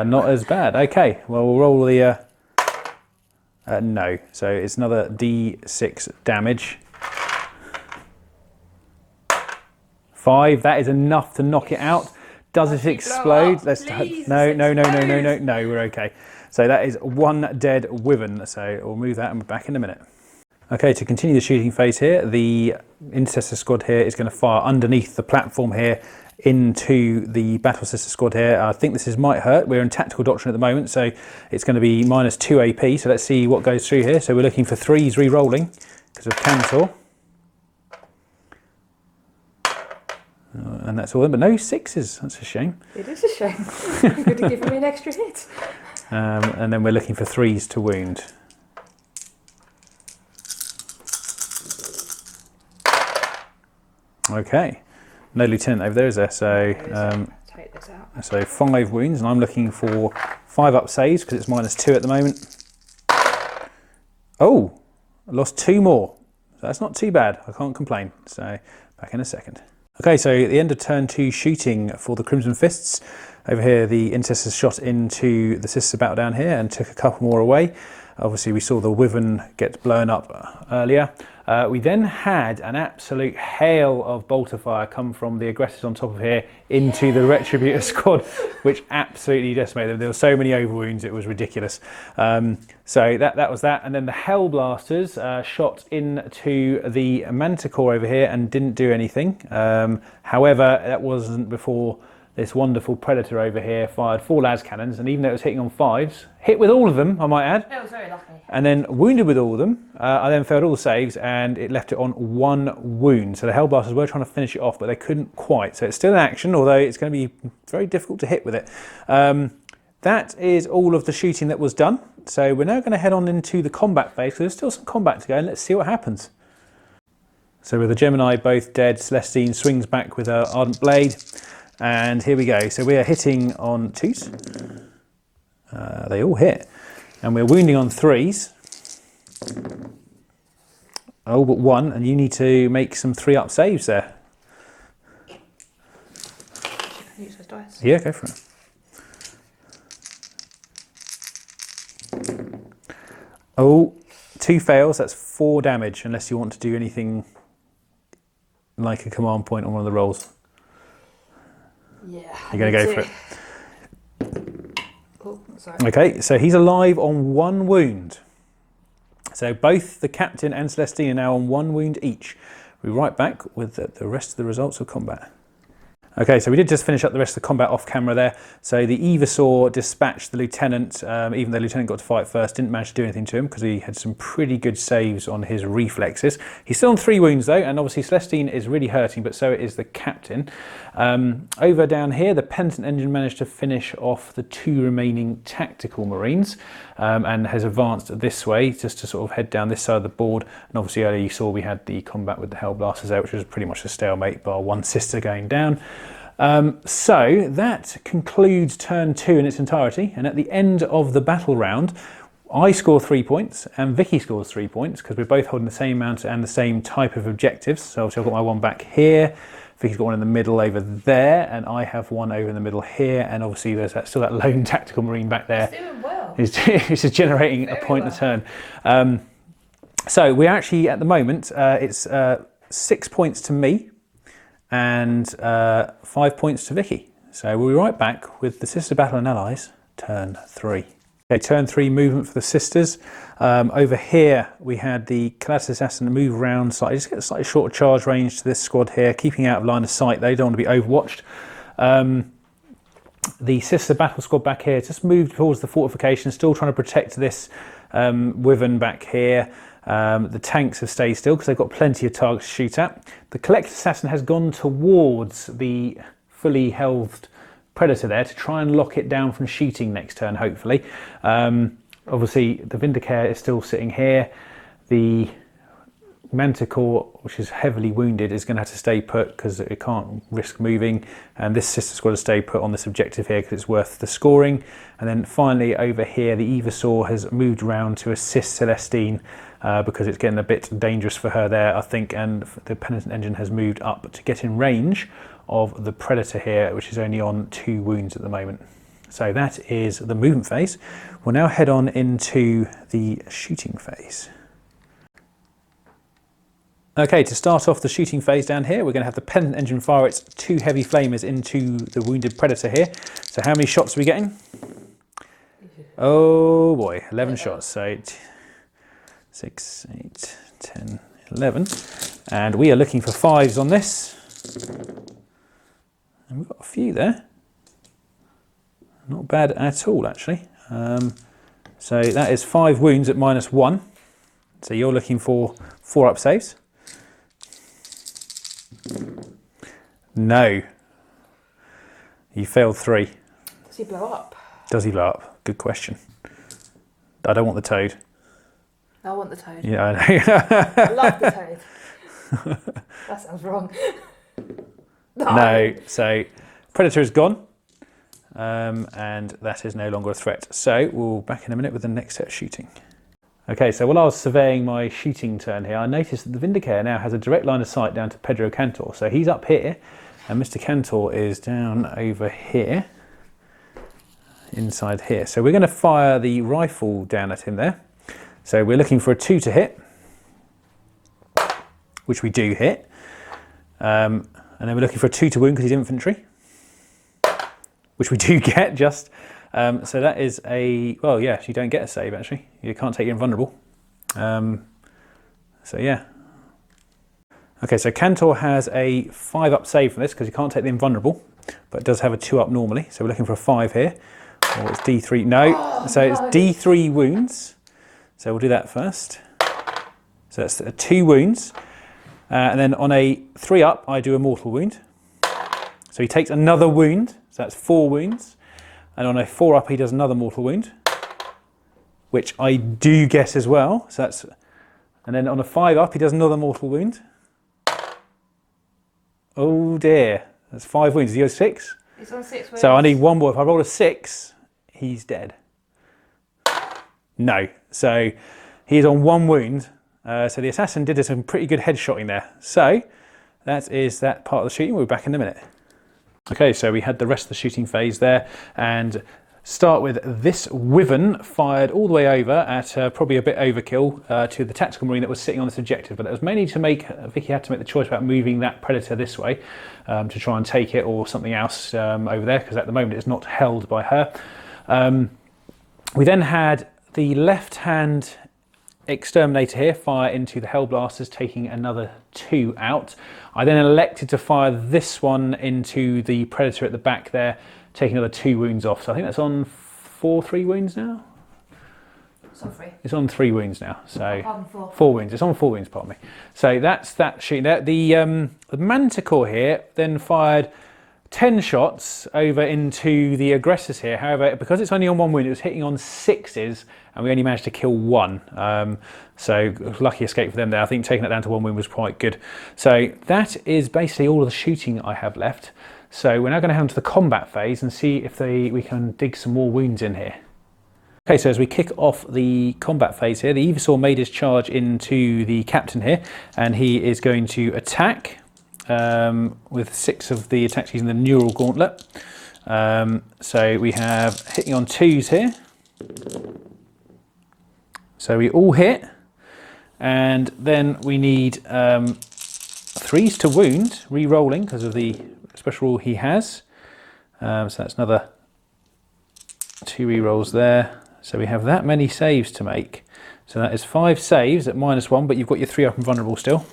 Not as bad. Okay, well, we'll roll the... no, so it's another D6 damage. 5, that is enough to knock it out. Does it explode? Let's no, we're okay. So that is 1 dead Wyvern, so we'll move that and we're back in a minute. Okay, to continue the shooting phase here, the Intercessor squad here is going to fire underneath the platform here into the Battle Sister squad here. I think this might hurt. We're in Tactical Doctrine at the moment, so it's going to be -2 AP. So let's see what goes through here. So we're looking for 3s re-rolling because of Cantor. And that's all, but no 6s. That's a shame. It is a shame. You could have given me an extra hit. And then we're looking for 3s to wound. Okay. No lieutenant over there, is there? So, take this out. So 5 wounds, and I'm looking for 5 up saves because it's -2 at the moment. Oh, I lost 2 more. So that's not too bad. I can't complain. So back in a second. Okay, so at the end of turn 2 shooting for the Crimson Fists. Over here, the Intercessors shot into the Sister battle down here and took a couple more away. Obviously, we saw the Wyvern get blown up earlier. We then had an absolute hail of bolter fire come from the aggressors on top of here into the Retributor squad, which absolutely decimated them. There were so many overwounds, it was ridiculous. So that was that. And then the Hellblasters shot into the Manticore over here and didn't do anything. However, that wasn't before this wonderful Predator over here fired 4 las cannons, and even though it was hitting on 5s, hit with all of them, I might add. That was very lucky. And then wounded with all of them. I then failed all the saves, and it left it on 1 wound. So the Hellblasters were trying to finish it off, but they couldn't quite. So it's still in action, although it's going to be very difficult to hit with it. That is all of the shooting that was done. So we're now going to head on into the combat phase, because there's still some combat to go, and let's see what happens. So with the Gemini both dead, Celestine swings back with her Ardent Blade. And here we go. So we are hitting on 2s. They all hit. And we're wounding on 3s. Oh, but 1. And you need to make some 3-up saves there. Use those dice. Yeah, go for it. Oh, 2 fails. That's 4 damage, unless you want to do anything like a command point on one of the rolls. Yeah. You're going to go for it. Oh, sorry. Okay, so he's alive on 1 wound. So both the Captain and Celestine are now on 1 wound each. We'll be right back with the rest of the results of combat. Okay, so we did just finish up the rest of the combat off camera there. So the Evasaur dispatched the Lieutenant, even though the Lieutenant got to fight first, didn't manage to do anything to him because he had some pretty good saves on his reflexes. He's still on 3 wounds though, and obviously Celestine is really hurting, but so is the Captain. Over down here, the Penitent Engine managed to finish off the 2 remaining Tactical Marines and has advanced this way just to sort of head down this side of the board. And obviously earlier you saw we had the combat with the Hellblasters there, which was pretty much a stalemate, bar 1 Sister going down. So that concludes turn 2 in its entirety, and at the end of the battle round I score 3 points and Vicky scores 3 points because we're both holding the same amount and the same type of objectives. So obviously I've got my 1 back here, Vicky's got 1 in the middle over there, and I have 1 over in the middle here, and obviously there's still that lone Tactical Marine back there. It's doing well. It's just generating a point a turn. So we're actually at the moment, it's 6 points to me and 5 points to Vicky. So we'll be right back with the Sister Battle and Allies, turn 3. Okay, turn 3 movement for the Sisters. Over here we had the Collatus Assassin move around slightly, just get a slightly shorter charge range to this squad here, keeping out of line of sight. They don't want to be overwatched. The Sister Battle Squad back here just moved towards the fortification, still trying to protect this Wyvern back here. The tanks have stayed still because they've got plenty of targets to shoot at. The Collected Assassin has gone towards the fully healthed Predator there to try and lock it down from shooting next turn, hopefully. Obviously, the Vindicare is still sitting here. The Manticore, which is heavily wounded, is going to have to stay put because it can't risk moving. And this Sister Squad has stayed put on this objective here because it's worth the scoring. And then finally over here, the Evasaur has moved around to assist Celestine because it's getting a bit dangerous for her there, I think. And the Penitent Engine has moved up to get in range of the Predator here, which is only on 2 wounds at the moment. So that is the movement phase. We'll now head on into the shooting phase. Okay, to start off the shooting phase down here, we're going to have the Penitent Engine fire its 2 heavy flamers into the wounded Predator here. So how many shots are we getting? Oh boy, 11 shots. So 6, 8, 10, 11. And we are looking for 5s on this. And we've got a few there. Not bad at all, actually. So that is 5 wounds at -1. So you're looking for 4 up saves. No. You failed 3. Does he blow up? Does he blow up? Good question. I don't want the toad. I want the toad. Yeah, I know. I love the toad. That sounds wrong. No. So Predator is gone. And that is no longer a threat. So we'll back in a minute with the next set of shooting. Okay, so while I was surveying my shooting turn here, I noticed that the Vindicare now has a direct line of sight down to Pedro Cantor. So he's up here, and Mr. Cantor is down over here, inside here. So we're going to fire the rifle down at him there. So we're looking for a 2 to hit, which we do hit. And then we're looking for a 2 to wound because he's infantry, which we do get just. So that is a, well, yes, you don't get a save actually. You can't take your invulnerable. So yeah. Okay, so Cantor has a 5 up save from this because he can't take the invulnerable, but does have a 2 up normally. So we're looking for a 5 here. Or it's D3, no. Oh, so no. It's D3 wounds. So we'll do that first. So that's 2 wounds. And then on a 3 up, I do a mortal wound. So he takes another wound. So that's 4 wounds. And on a 4 up, he does another mortal wound, which I do get as well. So that's, and then on a 5 up, he does another mortal wound. Oh dear, that's 5 wounds. Is he on 6? He's on 6 wounds. So I need 1 more. If I roll a 6, he's dead. No. So he's on 1 wound. So the assassin did some pretty good headshotting there. So that is that part of the shooting. We'll be back in a minute. Okay, so we had the rest of the shooting phase there, and start with this Wyvern fired all the way over at probably a bit overkill to the tactical marine that was sitting on this objective, but it was mainly to make, Vicky had to make the choice about moving that Predator this way to try and take it, or something else over there, because at the moment it's not held by her. We then had the left-hand Exterminator here fire into the Hellblasters, taking another 2 out. I then elected to fire this one into the Predator at the back there, taking another 2 wounds off. So I think that's on 3 wounds now? It's on 3. It's on 3 wounds now. So oh, 4 wounds. It's on 4 wounds, pardon me. So that's that shooting there. The Manticore here then fired 10 shots over into the aggressors here. However, because it's only on 1 wound, it was hitting on 6s, and we only managed to kill 1. So lucky escape for them there. I think taking that down to 1 wound was quite good. So that is basically all of the shooting I have left. So we're now going to head on to the combat phase and see if we can dig some more wounds in here. Okay, so as we kick off the combat phase here, the Evasaur made his charge into the captain here, and he is going to attack with 6 of the attacks using the Neural Gauntlet. So we have hitting on 2s here. So we all hit, and then we need 3s to wound, re-rolling because of the special rule he has. So that's another 2 re-rolls there. So we have that many saves to make. So that is 5 saves at -1, but you've got your 3 up and vulnerable still.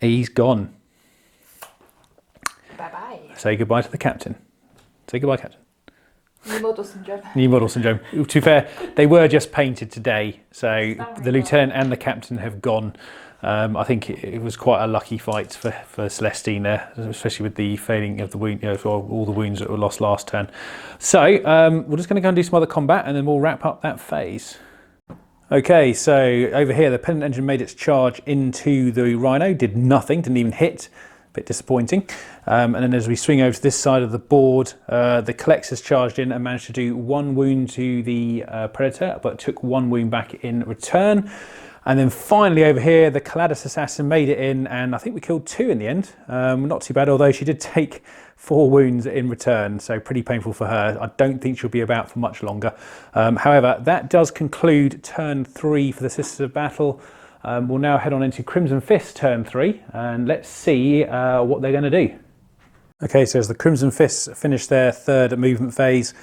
He's gone. Bye-bye. Say goodbye to the captain. Say goodbye, captain. New model syndrome. New model syndrome. To be fair, they were just painted today, so the lieutenant and the captain have gone. I think it was quite a lucky fight for Celestine there, especially with the failing of the wound, all the wounds that were lost last turn. So we're just going to go and do some other combat, and then we'll wrap up that phase. Okay, so over here the Pendant Engine made its charge into the Rhino, did nothing, didn't even hit. Bit disappointing. And then as we swing over to this side of the board, the Collector's charged in and managed to do 1 wound to the Predator, but took 1 wound back in return. And then finally over here, the Caladus Assassin made it in, and I think we killed 2 in the end. Not too bad, although she did take 4 wounds in return, so pretty painful for her. I don't think she'll be about for much longer. However, that does conclude turn 3 for the Sisters of Battle. We'll now head on into Crimson Fist turn 3, and let's see what they're going to do. Okay, so as the Crimson Fists finish their 3rd movement phase,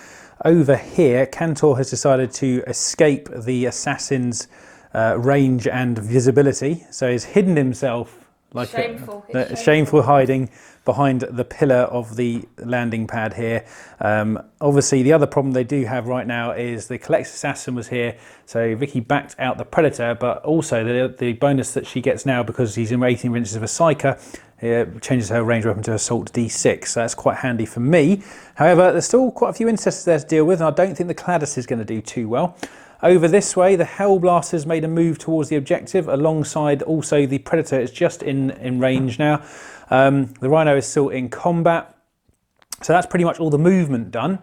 over here, Cantor has decided to escape the assassin's range and visibility, so he's hidden himself like shameful hiding behind the pillar of the landing pad here. Obviously the other problem they do have right now is the Collector's Assassin was here, so Vicky backed out the Predator, but also the bonus that she gets now because he's in 18 inches of a Psyker, changes her range weapon to Assault D6, so that's quite handy for me. However, there's still quite a few Intercessors there to deal with, and I don't think the Caladus is going to do too well. Over this way, the Hellblasters made a move towards the objective, alongside also the Predator is just in range now. The Rhino is still in combat. So that's pretty much all the movement done.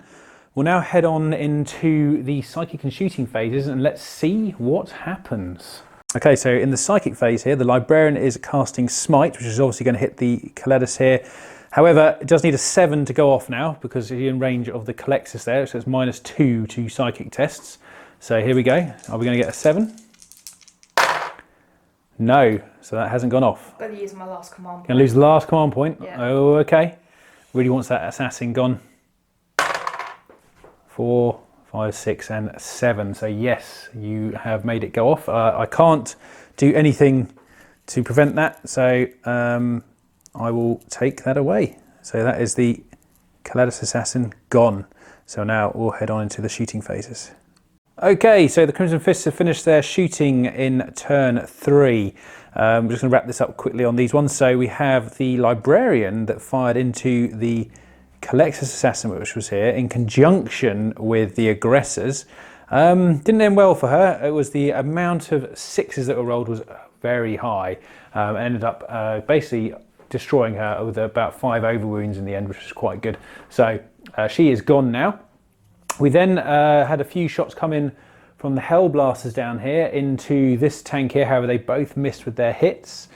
We'll now head on into the Psychic and Shooting phases, and let's see what happens. Okay, so in the Psychic phase here, the Librarian is casting Smite, which is obviously going to hit the Caladus here. However, it does need a 7 to go off now, because he's in range of the Collectus there, so it's -2 to Psychic tests. So here we go. Are we going to get a 7? No, so that hasn't gone off. Going to use my last command point. Going to lose the last command point? Yeah. Oh, okay. Really wants that assassin gone. 4, 5, 6 and 7. So yes, you have made it go off. I can't do anything to prevent that, so I will take that away. So that is the Caladus Assassin gone. So now we'll head on into the shooting phases. Okay, so the Crimson Fists have finished their shooting in turn 3. I'm just going to wrap this up quickly on these ones. So we have the Librarian that fired into the Collector's Assassin, which was here, in conjunction with the Aggressors. Didn't end well for her. It was the amount of 6s that were rolled was very high. Ended up basically destroying her with about 5 overwounds in the end, which was quite good. So she is gone now. We then had a few shots come in from the Hellblasters down here into this tank here. However, they both missed with their hits.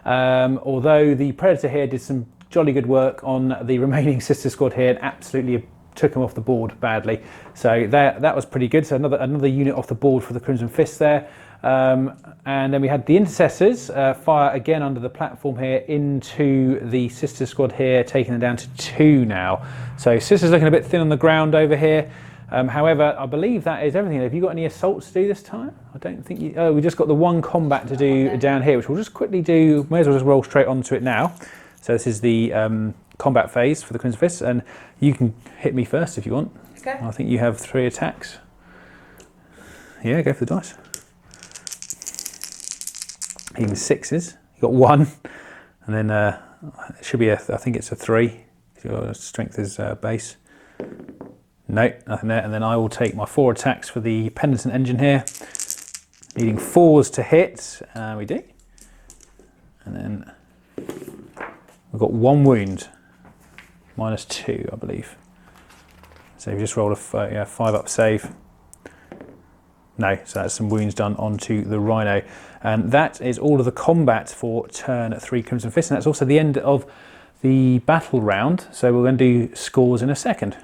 Although the Predator here did some jolly good work on the remaining Sister Squad here and absolutely took them off the board badly. So that was pretty good. So another unit off the board for the Crimson Fist there. And then we had the Intercessors fire again under the platform here into the Sister Squad here, taking them down to 2 now. So Sister's looking a bit thin on the ground over here. However, I believe that is everything. Have you got any assaults to do this time? I don't think you... Oh, we just got the 1 combat to do down here, which we'll just quickly do. May as well just roll straight onto it now. So this is the combat phase for the Crimson Fists, and you can hit me first if you want. Okay. I think you have 3 attacks. Yeah, go for the dice. Even 6s. You got 1, and then it should be I think it's a 3. Your strength is base. No, nothing there. And then I will take my 4 attacks for the Pendant Engine here. Needing 4s to hit. We do. And then we've got 1 wound. -2, I believe. So you just roll a 5 up save. No, so that's some wounds done onto the Rhino. And that is all of the combat for turn 3 Crimson Fist. And that's also the end of the battle round. So we're going to do scores in a second.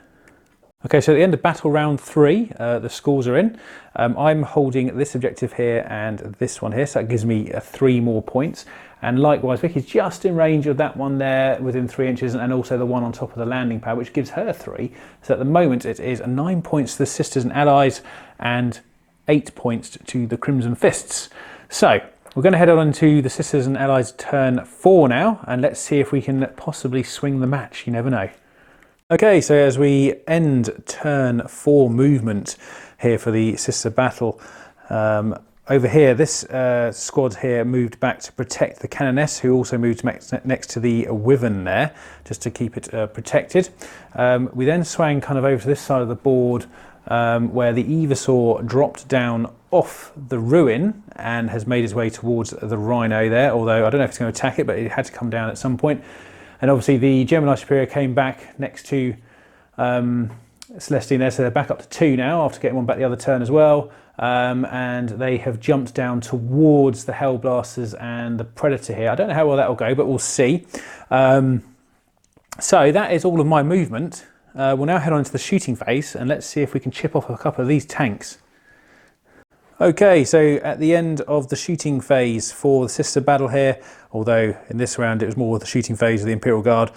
Okay, so at the end of battle round 3, the scores are in. I'm holding this objective here and this one here, so that gives me 3 more points. And likewise, Vicky's just in range of that one there within 3 inches, and also the one on top of the landing pad, which gives her 3. So at the moment it is 9 points to the Sisters and Allies and 8 points to the Crimson Fists. So we're going to head on to the Sisters and Allies turn 4 now, and let's see if we can possibly swing the match. You never know. Okay, so as we end turn 4 movement here for the Sister battle, over here, this squad here moved back to protect the Canoness, who also moved next to the Wyvern there, just to keep it protected. We then swang kind of over to this side of the board, where the Evasaur dropped down off the ruin and has made its way towards the Rhino there, although I don't know if it's going to attack it, but it had to come down at some point. And obviously the Gemini Superior came back next to Celestine there, so they're back up to 2 now after getting one back the other turn as well. And they have jumped down towards the Hellblasters and the Predator here. I don't know how well that will go, but we'll see. So that is all of my movement. We'll now head on to the shooting phase and let's see if we can chip off a couple of these tanks. Okay, so at the end of the shooting phase for the Sister battle here, although in this round it was more the shooting phase of the Imperial Guard,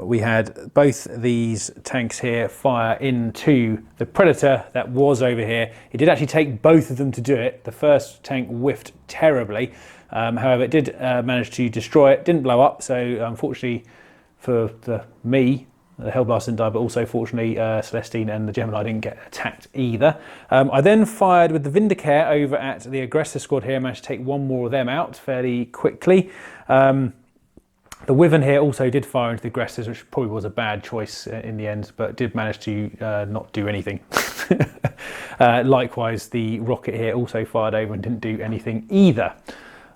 we had both these tanks here fire into the Predator that was over here. It did actually take both of them to do it. The first tank whiffed terribly. However, it did manage to destroy it, didn't blow up, so unfortunately for me, the Hellblast didn't die, but also fortunately Celestine and the Gemini didn't get attacked either. I then fired with the Vindicare over at the Aggressor squad here, managed to take one more of them out fairly quickly. The Wyvern here also did fire into the Aggressors, which probably was a bad choice in the end, but did manage to not do anything. Likewise, the Rocket here also fired over and didn't do anything either.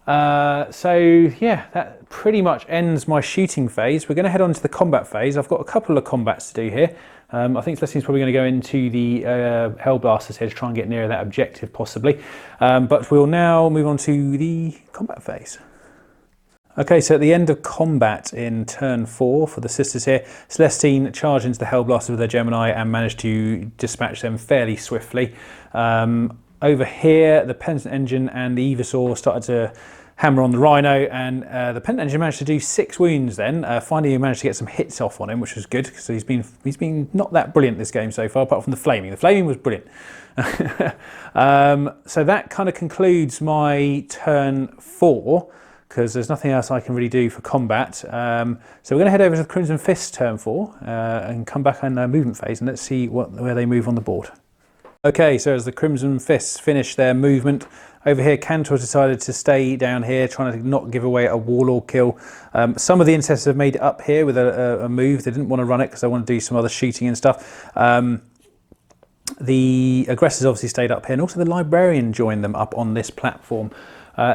So yeah, that pretty much ends my shooting phase. We're going to head on to the combat phase. I've got a couple of combats to do here. I think Celestine's probably going to go into the Hellblasters here to try and get nearer that objective possibly. But we'll now move on to the combat phase. Okay, so at the end of combat in turn 4 for the Sisters here, Celestine charged into the Hellblasters with their Gemini and managed to dispatch them fairly swiftly. Over here, the Penitent Engine and the Evasaur started to hammer on the Rhino, and the Penitent Engine managed to do 6 wounds then. Finally, he managed to get some hits off on him, which was good, because he's been not that brilliant this game so far, apart from the Flaming. The Flaming was brilliant. So that kind of concludes my turn 4, because there's nothing else I can really do for combat. So we're going to head over to the Crimson Fist turn 4 and come back on the movement phase, and let's see where they move on the board. Okay, so as the Crimson Fists finish their movement, over here Cantor decided to stay down here, trying to not give away a Warlord kill. Some of the Intercessors have made it up here with a move. They didn't want to run it because they want to do some other shooting and stuff. The Aggressors obviously stayed up here, and also the Librarian joined them up on this platform.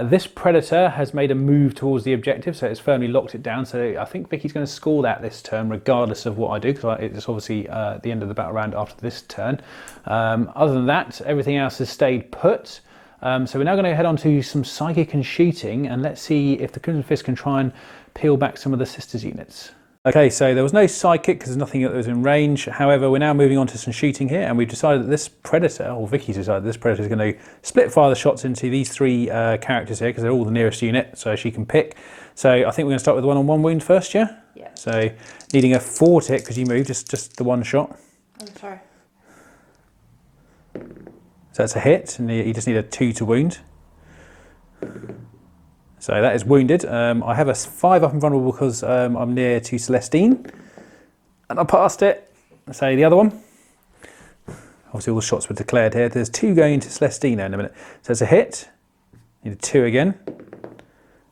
This Predator has made a move towards the objective, so it's firmly locked it down. So I think Vicky's going to score that this turn, regardless of what I do, because it's obviously the end of the battle round after this turn. Other than that, everything else has stayed put. So we're now going to head on to some Psychic and Shooting, and let's see if the Crimson Fist can try and peel back some of the Sisters units. Okay, so there was no Psychic because there's nothing that was in range. However, we're now moving on to some shooting here, and we've decided that this Predator, or Vicky's decided this Predator is going to split fire the shots into these 3 characters here, because they're all the nearest unit, so she can pick. So I think we're going to start with the 1-on-1 wound first, yeah? Yeah. So needing a 4 tick because you moved, just the 1 shot. I'm sorry. So that's a hit, and you just need a 2 to wound. So that is wounded. I have a 5 up and vulnerable because I'm near to Celestine, and I passed it. So the other one, obviously all the shots were declared here. There's 2 going to Celestine in a minute. So it's a hit. Need a 2 again.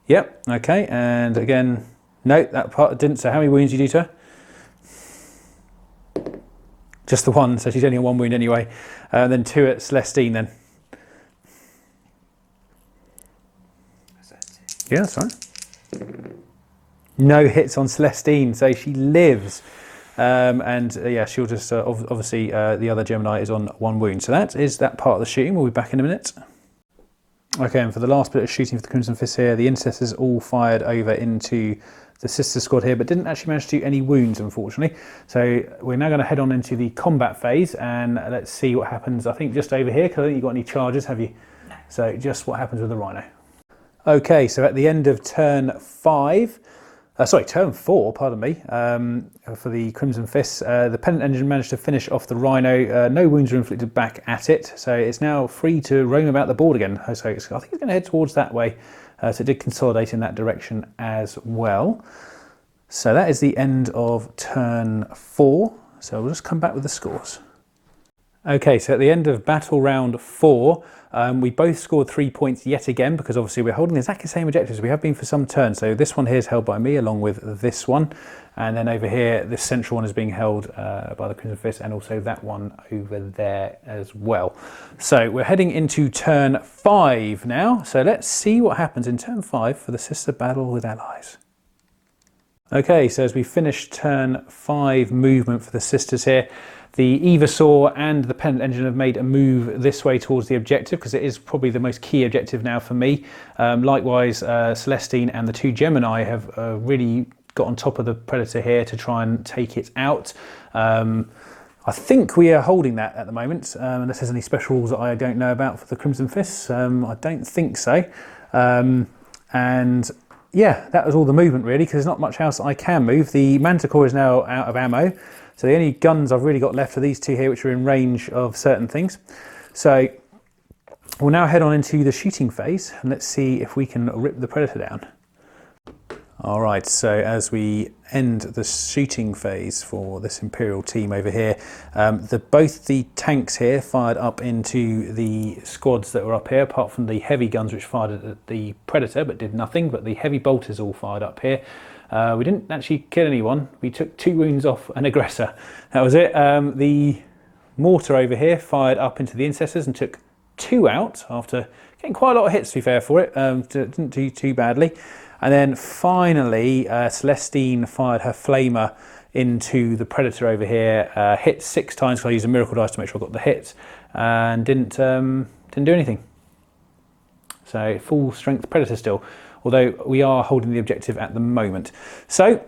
Yep. Okay. And again, no, that part didn't. So how many wounds do you do to her? Just the 1. So she's only on 1 wound anyway. And then 2 at Celestine then. Yeah, that's right. No hits on Celestine, so she lives. Yeah, she'll just, obviously, the other Gemini is on 1 wound. So that is that part of the shooting. We'll be back in a minute. Okay, and for the last bit of shooting for the Crimson Fist here, the Intercessors all fired over into the sister squad here, but didn't actually manage to do any wounds, unfortunately. So we're now going to head on into the combat phase, and let's see what happens. I think just over here, because I don't think you've got any charges, have you? No. So just what happens with the rhino. Okay, so at the end of turn 4, pardon me, for the Crimson Fists, the Pendant Engine managed to finish off the Rhino. No wounds were inflicted back at it, so it's now free to roam about the board again. So I think it's going to head towards that way, so it did consolidate in that direction as well. So that is the end of turn 4, so we'll just come back with the scores. Okay, so at the end of battle round 4, we both scored 3 points yet again, because obviously we're holding exactly the same objectives we have been for some turns. So this one here is held by me along with this one, and then over here this central one is being held by the Crimson Fist, and also that one over there as well. So we're heading into turn 5 now, so let's see what happens in turn 5 for the Sister Battle with Allies. Okay, so as we finish turn 5 movement for the sisters here, the Evasaur and the Pendant Engine have made a move this way towards the objective, because it is probably the most key objective now for me. Likewise, Celestine and the 2 Gemini have really got on top of the Predator here to try and take it out. I think we are holding that at the moment, unless there's any special rules that I don't know about for the Crimson Fists. I don't think so. And yeah, that was all the movement really, because there's not much else I can move. The Manticore is now out of ammo, so the only guns I've really got left are these 2 here, which are in range of certain things. So we'll now head on into the shooting phase, and let's see if we can rip the Predator down. All right, so as we end the shooting phase for this Imperial team over here, both the tanks here fired up into the squads that were up here, apart from the heavy guns which fired at the Predator but did nothing, but the heavy bolters all fired up here. We didn't actually kill anyone. We took 2 wounds off an aggressor. That was it. The mortar over here fired up into the Intercessors and took 2 out after getting quite a lot of hits, to be fair for it. Didn't do too badly. And then finally, Celestine fired her flamer into the Predator over here, hit 6 times, because I used a miracle dice to make sure I got the hit, and didn't do anything. So full strength Predator still, although we are holding the objective at the moment. So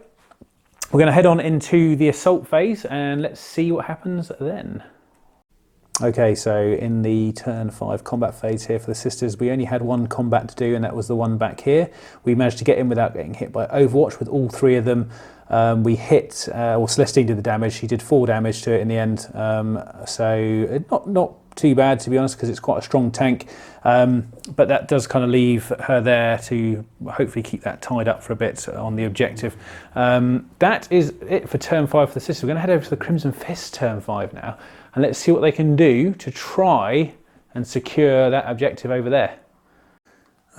we're going to head on into the assault phase, and let's see what happens then. Okay, so in the turn 5 combat phase here for the sisters, we only had 1 combat to do, and that was the one back here. We managed to get in without getting hit by Overwatch with all 3 of them. We hit, well, Celestine did the damage. She did 4 damage to it in the end. So not too bad, to be honest, because it's quite a strong tank. But that does kind of leave her there to hopefully keep that tied up for a bit on the objective. That is it for turn 5 for the sisters. We're going to head over to the Crimson Fist turn 5 now, and let's see what they can do to try and secure that objective over there.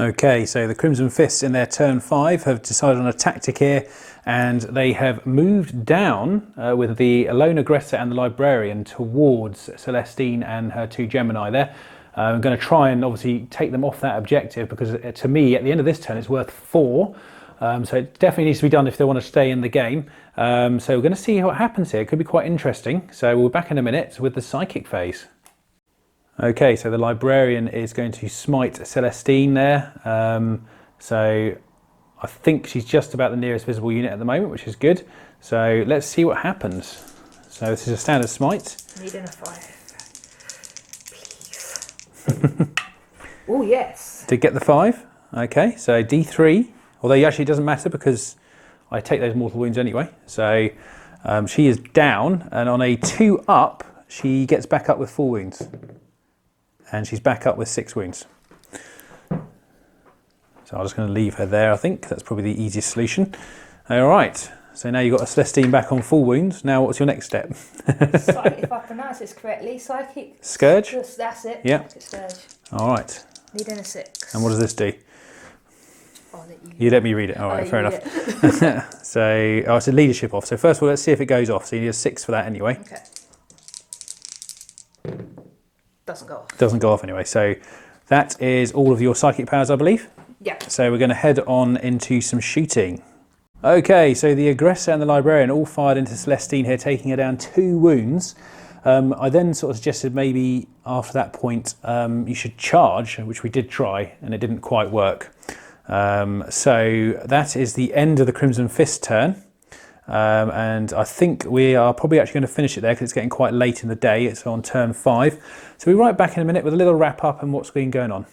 Okay, so the Crimson Fists in their turn 5 have decided on a tactic here, and they have moved down with the Lone Aggressor and the Librarian towards Celestine and her 2 Gemini there. I'm going to try and obviously take them off that objective, because to me at the end of this turn it's worth 4. So it definitely needs to be done if they want to stay in the game. So we're going to see what happens here. It could be quite interesting. So we'll be back in a minute with the psychic phase. Okay, so the Librarian is going to smite Celestine there. So I think she's just about the nearest visible unit at the moment, which is good. So let's see what happens. So this is a standard smite. Needing a 5. Please. Oh, yes. Did get the 5. Okay, so D3. Although actually it doesn't matter, because I take those mortal wounds anyway. So she is down, and on a 2 up, she gets back up with 4 wounds. And she's back up with 6 wounds. So I'm just going to leave her there, I think. That's probably the easiest solution. All right, so now you've got a Celestine back on 4 wounds. Now what's your next step? If I pronounce this correctly, Psychic... Scourge? That's it. Yeah. Scourge. All right. Needing a 6. And what does this do? I'll let you... You let me read it. All right, fair enough. So, it's a leadership off. So first of all, let's see if it goes off. So you need a 6 for that anyway. Okay. Doesn't go off. Doesn't go off anyway. So that is all of your psychic powers, I believe. Yeah. So we're going to head on into some shooting. Okay, so the Aggressor and the Librarian all fired into Celestine here, taking her down 2 wounds. I then sort of suggested maybe after that point you should charge, which we did try, and it didn't quite work. So that is the end of the Crimson Fist turn. And I think we are probably actually going to finish it there because it's getting quite late in the day. It's on turn 5. So we'll be right back in a minute with a little wrap up and what's been going on.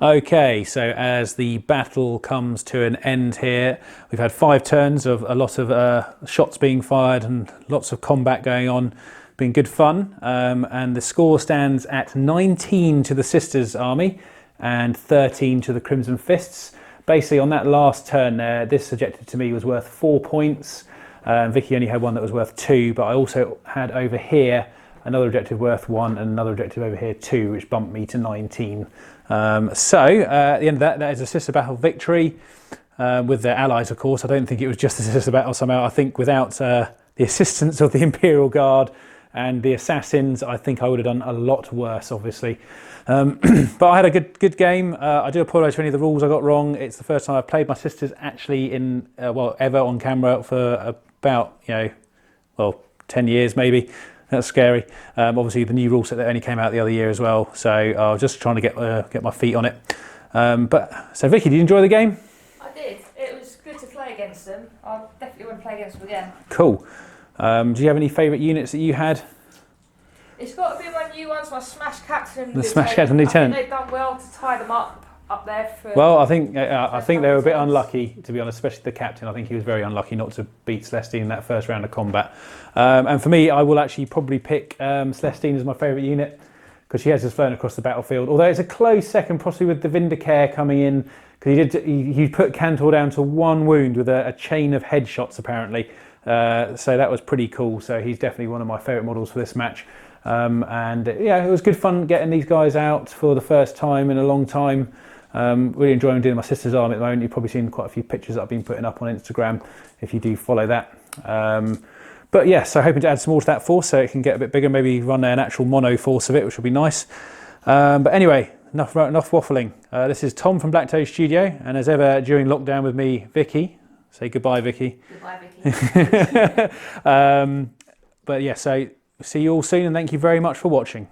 Okay, so as the battle comes to an end here, we've had 5 turns of a lot of shots being fired and lots of combat going on. Been good fun, and the score stands at 19 to the Sisters Army and 13 to the Crimson Fists. Basically on that last turn there, this objective to me was worth 4 points. Vicky only had one that was worth 2, but I also had over here another objective worth 1 and another objective over here 2, which bumped me to 19. So at the end of that, that is a Sister Battle victory with their allies, of course. I don't think it was just a Sister Battle somehow. I think without the assistance of the Imperial Guard and the Assassins, I think I would have done a lot worse, obviously. But I had a good game. I do apologise for any of the rules I got wrong. It's the first time I've played my sisters actually in, well, ever on camera for about, 10 years maybe. That's scary. Obviously the new rule set that only came out the other year as well. So I was just trying to get my feet on it. So Vicky, did you enjoy the game? I did. It was good to play against them. I definitely want to play against them again. Cool. Do you have any favourite units that you had? It's got to be my new ones, my Smash Captain and The Smash Captain Lieutenant. I think they've done well to tie them up there. Well, I think they were a bit unlucky, to be honest, especially the captain. I think he was very unlucky not to beat Celestine in that first round of combat. And for me, I will actually probably pick Celestine as my favourite unit because she has just flown across the battlefield. Although it's a close second, possibly with the Vindicare coming in, because he put Cantor down to 1 wound with a chain of headshots apparently. So that was pretty cool. So he's definitely one of my favourite models for this match. And yeah, it was good fun getting these guys out for the first time in a long time. Really enjoying doing my sister's army at the moment. You've probably seen quite a few pictures that I've been putting up on Instagram if you do follow that. But yeah, so hoping to add some more to that force so it can get a bit bigger, maybe run an actual mono force of it, which will be nice. But anyway, enough waffling. This is Tom from Blacktoad Studio, and as ever during lockdown with me, Vicky. Say goodbye, Vicky. Goodbye, Vicky. But yeah, so see you all soon and thank you very much for watching.